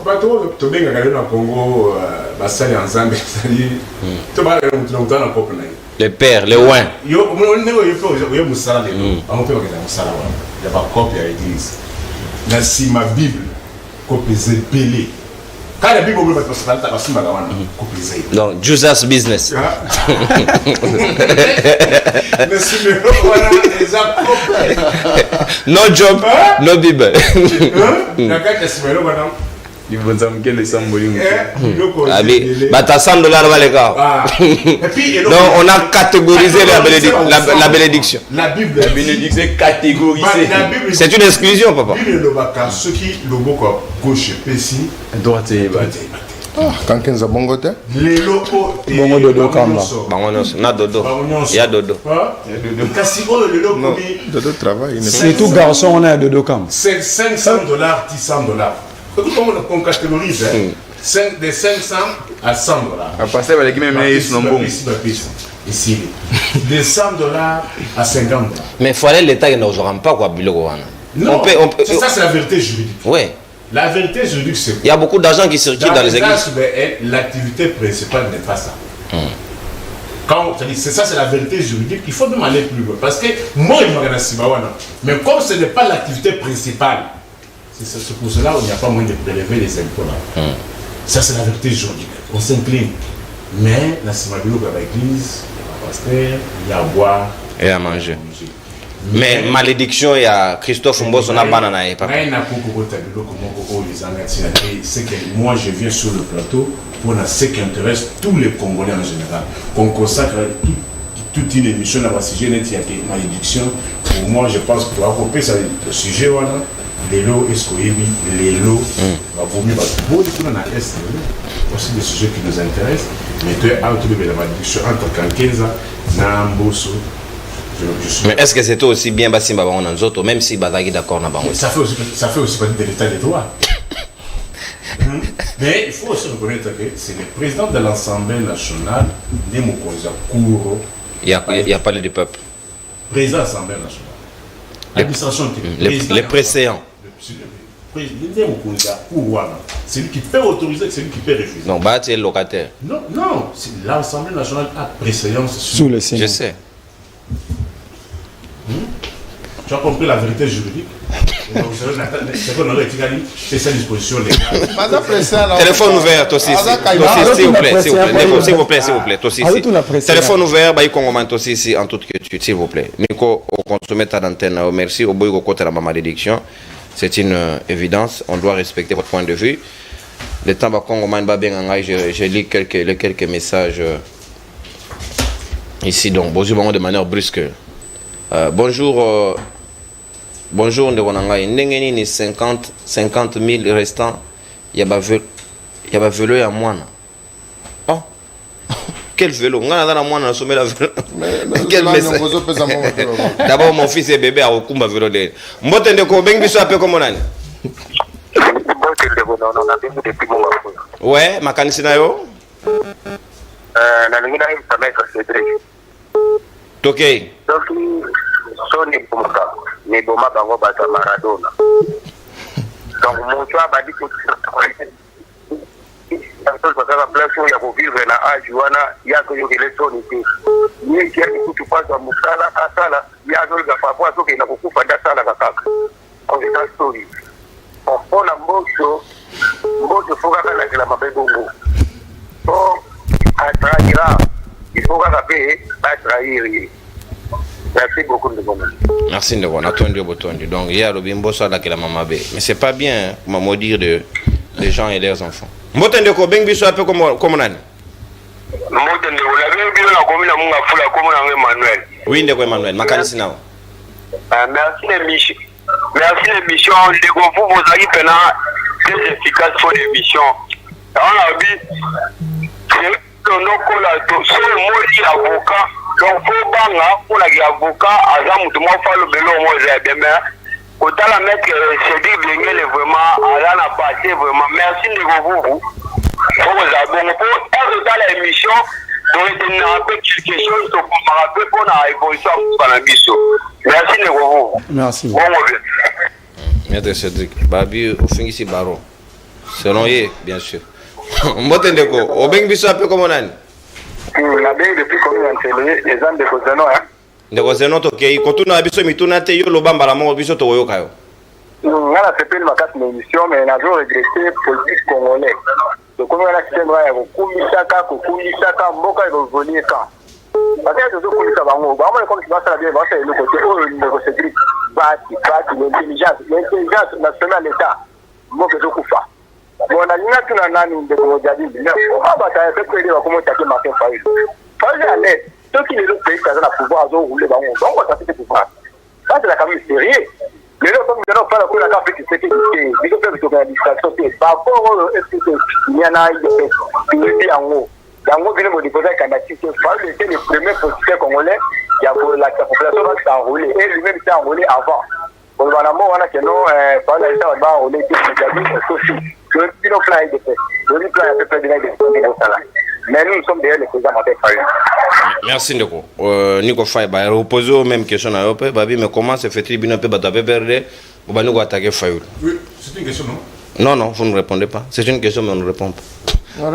E: tu bien regardé dans le Congo, Bassali en Zambie, tu vas regarder dans le peuple.
A: Les pères, les ouins.
E: Yo, on est Moussala, on peut regarder Moussala, il y a pas copie à l'église. Dans ma Bible, copie belé. Quand la Bible est passée, tu as copie.
A: Donc, Jesus business. No job, no Bible.
D: Il faut que les symboles.
A: Bah, $100 va les gars. Donc, on a catégorisé la bénédiction.
E: La Bible,
D: la bénédiction est catégorisée.
A: C'est une exclusion, papa.
E: Ceux qui le boko gauche, pessi,
D: droite et
B: Quand on a bon côté,
E: les locaux,
C: Bongo dodo kamba.
A: Na dodo. Il y a dodo.
B: dodo travail.
C: C'est tout garçon, on a dodo kamba.
E: C'est $500, $600. Écoute comment on catégorise. De 500 à $100.
D: à passer avec les mêmes
E: ici. De $100 à $50.
A: Mais il fallait l'État qui ne nous rend pas quoi, Biloko.
E: Non, ça c'est la vérité juridique.
A: Oui.
E: La vérité juridique, c'est quoi?
A: Il y a beaucoup d'argent qui circule dans les églises.
E: L'activité principale n'est pas ça. Quand c'est ça, c'est la vérité juridique. Il faut même aller plus loin. Parce que moi, je me regarde. Mais comme ce n'est pas l'activité principale, c'est pour cela qu'il n'y a pas moyen de prélever les impôts là. Ça, c'est la vérité juridique. On s'incline. Mais la Simabilo dans l'église, il y a à boire
A: et à manger. Mais malédiction, il y a Christophe Mbosso na banana et papa.
E: C'est que moi je viens sur le plateau pour ce qui intéresse tous les Congolais en général. On consacre toute une émission à ce sujet de malédiction. Pour moi, je pense que pour accompagner ce sujet, les lots, les lots, aussi des sujets qui nous intéressent. Mais tu es autour de la malédiction entre Kankenza, Namboso.
A: Mais est-ce que c'est aussi bien Bassimba Bango nous autres, même si Bazagi d'accord na Bango?
E: Ça fait aussi partie de l'état des droits. Mais il faut aussi reconnaître que c'est le président de l'Assemblée nationale, Nemokonza Kouro.
A: Il y a parlé du peuple.
E: Président de l'Assemblée nationale. L'administration
A: les préséants.
E: C'est lui qui peut autoriser, c'est lui qui peut refuser.
A: Non, bah tu es locataire.
E: Non, l'Assemblée nationale a préséance
C: sous le Sénat.
A: Je sais.
E: Tu as compris la vérité juridique. C'est qu'on aurait fait sa disposition légale.
A: Téléphone ouvert, toi aussi, s'il vous plaît, téléphone ouvert, bah il congomme aussi ici en toute quiétude, s'il vous plaît. Nico, au consommateur d'antenne, merci. Au bout côté de ma malédiction, c'est une évidence. On doit respecter votre point de vue. Le temps va congomme va bien en je lis quelques messages ici. Donc, bonjour de manière brusque. Bonjour. Bonjour Ndewonangai. Ndengeni ni 50 000 restants. Yaba vélo à moine. Oh. Quel vélo? On a dans la moine à sommet la vélo. Quel message? D'abord mon fils est bébé à Okumba vélo de. Mbote ndeko bengi so appelé comme nani? Ouais, makanisi na yo?
F: Na ningina hii sameka Cedric.
A: Tokei.
F: So ni bumuka ni boma bango bata Maradona. Donc mucho abadi ko kwa place ya kuvivre na âge wana yako yongele toni ti. Ni kiasi kutupasa musala asala yazo za papua soke na kukufa dasala kakaka. On est dans story. On a mboso foka kana kila mabebongo. So atraira il faut qu'après atraire. Merci beaucoup de vous.
A: Merci de vous. Donc, il y a le bimbo sur la maman. Mais c'est pas bien de maudire des gens et leurs enfants. Mbote ndeko bengi biso ape comme nani?
F: Mbote ndeko la bengi na komina munga fula comme na Emmanuel.
A: Oui ndeko Emmanuel, makanisi nao.
F: Merci les missions. Merci les missions de vous vous avez pena très efficace pour les missions. On a vu c'est donc la dossier moi avocat. Donc, faut pour les avocats, à Zamou, moi, faire le bélo, moi, j'ai bien. Quand la mettre, c'est dit, vraiment, à la passé, vraiment. Merci de vous. bon pour dans l'émission donc il a un peu quelque chose pour un peu pour la évolution pour la mission. Merci de vous.
C: Merci.
F: Bon
A: Maître Cédric, Babi, au fin ici, baron. Selon lui, bien sûr. Mbotendeko, au beng biso appelé comme on a.
F: La beng depuis combien de temps les ans de Kozeno, hein?
A: De Kozeno, ok. Quand on a biso, mais tout n'a été yo, l'obamba, la mort, biso, to yokayo.
F: On a fait ma carte d'émission, mais on a toujours regretté politique congolais. Donc, comme on a fait Koumisaka, Mboka, et Revonier quand. Parce que je suis comme tu vas faire bien, le côté où il négocie l'intelligence nationale d'État. Moi, je suis pas. Bon, on a une nani de Koumadjadi, mais on va batailler avec les gens comment attaquer Martin Faïl. Faïl est à l'aide. Ceux qui ne le payent pas, ils pouvoir rouler dans le monde. Donc, on va faire pouvoir. Ça, c'est la famille sérieux. Mais là, comme nous avons fait la cour, la café qui s'est fait, ils ont fait une administration qui est par rapport au FCT, il y en a eu en haut. Dans le monde, il déposer un candidature. Faïl était le premier politicien congolais. La population va s'enrouler. Et lui-même s'est enroulé avant. Bon, dans la mort, on a que non, Faïl a été enroulé. Le plan est fait. Le plan est fait de mais nous sommes derrière les présidents Martin Faïl.
A: Merci Ndeko. Nico Faye, bah reposer aux mêmes questions à Europe. Babi, mais comment se fait-il bien peu bataper perdre ou bah nous attaquer Faïl?
E: Oui, c'est une question, non?
A: Non, non, vous ne répondez pas. C'est une question, mais on ne répond pas.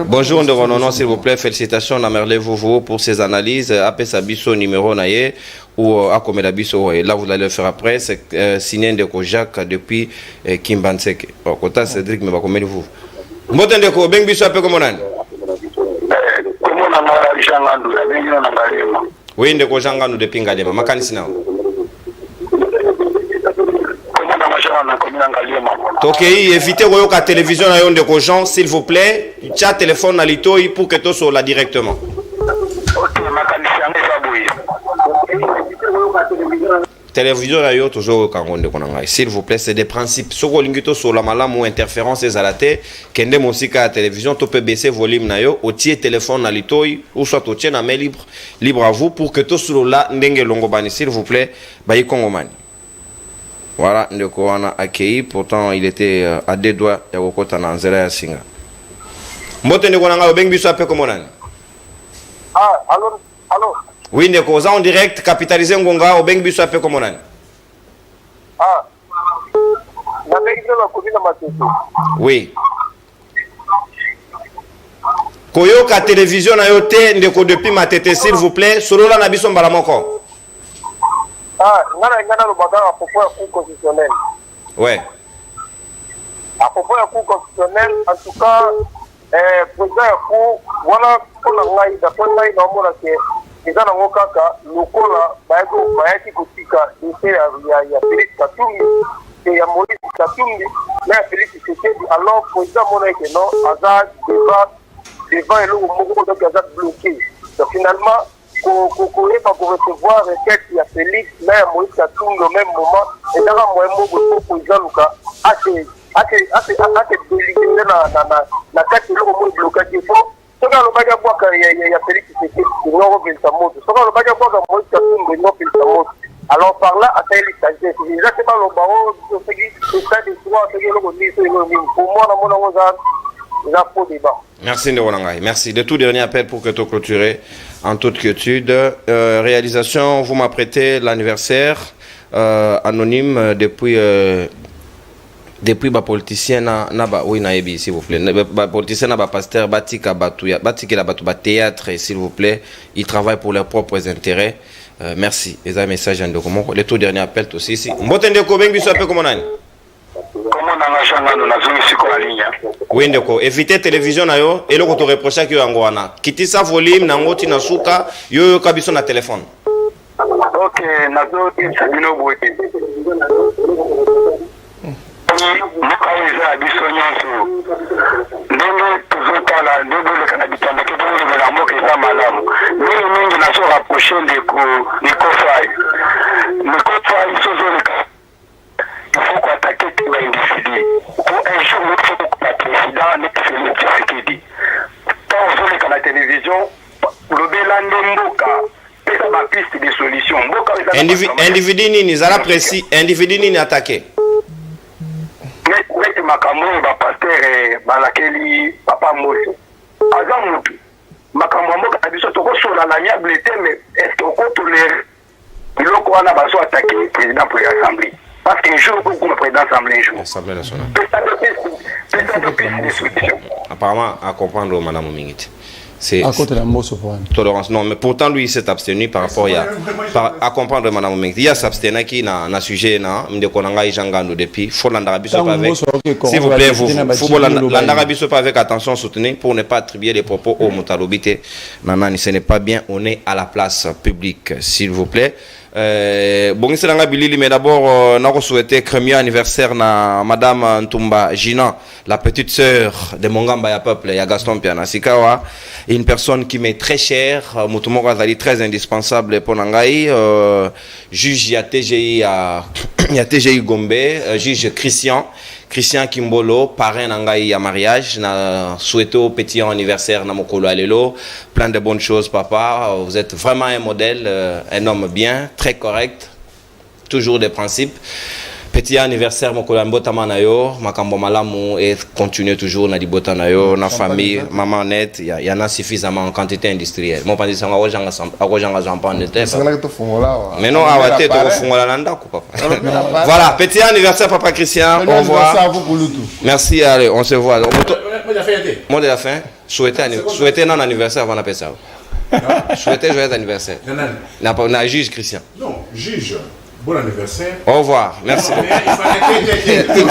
A: Bonjour, de nom, s'il vous plaît. Félicitations à Merle Vovo pour ses analyses. Appelez Sabiso numéro naïe ou Akomela Biso. Là, vous allez le faire après. C'est signé Ndeko Jacques depuis Kimbanseke. Kota Cédric, mais va combien de vous? Moten Ndeko, Beng Biso appelé comme on a. Oui, Ndeko Janganu depuis Ngalema. Makanisi nao. Ok, évitez la télévision à Ndeko Jean, s'il vous plaît. Chat téléphone à l'ito pour que tout soit là directement. Télévision à yo toujours au Cameroun de Konanga. S'il vous plaît, c'est des principes. Si vous avez sur la malam ou interférence à la tête, kende musique à la télévision, tu peux baisser volume na yo, au tiers téléphone à l'ito ou soit au tiers na main libre à vous pour que tout soit là ndenge longobani. S'il vous plaît, bayi Kongomani. Voilà, Ndeko on a accueilli, pourtant il était à deux doigts ya kokota na nzela ya singa. Mbote Ndeko nanga obeng biso ape komonani.
F: Ah, allô.
A: Oui, Ndeko, en direct, capitalisé Ngonga, obeng biso ape komonani.
F: Ah. Na bengi na commune Mateso.
A: Oui. Koyoka télévision na yote Ndeko depuis Matete, s'il vous plaît, solo la na biso mbala moko.
F: Ah, ngana le bagage à propos du cours constitutionnel.
A: Ouais.
F: À propos du cours constitutionnel, en tout cas, président du cours, voilà, pour la ngaï, d'après ça, il y a un mot là qui est, ils ont un kaka, le cours là, bayaki kotika, il y a Félix Katumbi, et il y a Maurice Katumbi, mais Félix Tshisekedi, alors, président mon que non, Azad, devant et l'eau, donc Azad bloqué. Donc finalement, pour recevoir requête, il y a Félix, mais Moïse Katumbi au même moment, et dans un moyen mot, pour président Luka, a déligé na kati l'eau, au blocage, il faut. Ce qu'on a pas boire il y a Félix Tshisekedi, il n'y a pas de mot. Ce qu'on a pas boire Moïse Katumbi, il n'y a pas de mot. Alors par là, à Félix Tshisekedi, c'est exactement le baron, pour moi, on a faux débat.
A: Merci Ndewonangai. Merci. De tout dernier appel pour que tu clôtures en toute quiétude. Réalisation, vous m'apprêtez l'anniversaire anonyme depuis ba politicien na ba oui na ebi s'il vous plaît. Ba politicien na ba pasteur batika batuya batiki la batu ba théâtre s'il vous plaît. Ils travaillent pour leurs propres intérêts. Merci. Les amis message en document. Le tout dernier appel aussi ici. Mbotende ko bengi so appel comment nani?
F: Comment nanga changano na zungi siko la ligne.
A: Oui ndeko, éviter télévision na yo et loko to reprocher ki yo yango wana. Kitisa volume na ngoti na suka yo kabiso na téléphone.
F: OK, na zo bino boye. Mukaweza biso nyonso. Ndenge tozotala ndenge kana bitanda ke ndenge la moke za malamu. Mingi na so rapprocher ndeko Nikofai. Nikofai sozoleka. Il faut qu'on attaque l'individu. Pour un jour, il faut que le président n'est Félix Tshisekedi. Quand on voit la télévision, le Belande Mboka, c'est la piste de solution.
A: Individu nini, zala précis, individu nini attaqué.
F: Mais Makamou, pasteur Balakeli, Papa Mose. aza motu makambo mboka na biso tokosola na nyable te mais est-ce que okotolere biloko wana bazo attaquer président pour l'assemblée parce qu'un jour comme président assemblée un jour
A: Assemblée nationale.
F: Discussion.
A: Apparemment, à comprendre Madame Mingiti. C'est
C: À côté de la Mbosso pour elle.
A: tolérance. Non, mais pourtant, lui, il s'est abstenu par rapport à comprendre Madame Mingiti. Il y a s'abstenir qui n'a sujet, n'a, m'dekonanga Ijangando depuis. Faut l'andarabiso pas avec. S'il vous plaît, faut l'andarabiso pas avec attention soutenue pour ne pas attribuer les propos au Motalobité. Nanani, ce n'est pas bien. On est à la place publique, s'il vous plaît. Bon, c'est dans Bilili, mais d'abord, nous souhaiter premier anniversaire na Madame Ntumba Gina, la petite sœur de Mongamba ya peuple, ya Gaston Piana Sikawa, une personne qui m'est très chère, Mutumo Razali très indispensable pour Nangai, juge ya TGI Gombe, juge Christian Kimbolo, parrain Nangai à mariage, na souhaité au petit anniversaire na Mokolo Alelo, plein de bonnes choses papa, vous êtes vraiment un modèle, un homme bien, très correct, toujours des principes. Petit anniversaire Mokolo Mbota Manayo, Makambo Malamu et continuer toujours na Dibota Nayo, na famille, maman net, il y en a suffisamment en quantité industrielle. Mon pandi sanga wajanga jampan de terre. Mais non, awate to fongola nanda ko papa. Voilà, petit anniversaire papa Christian, au revoir. Merci, allez, on se voit. Mot de la fin, souhaiter un anniversaire avant d'appeler ça. Souhaiter joyeux anniversaire. Na juge Christian.
E: Non, juge. Bon anniversaire.
A: Au revoir. Merci beaucoup.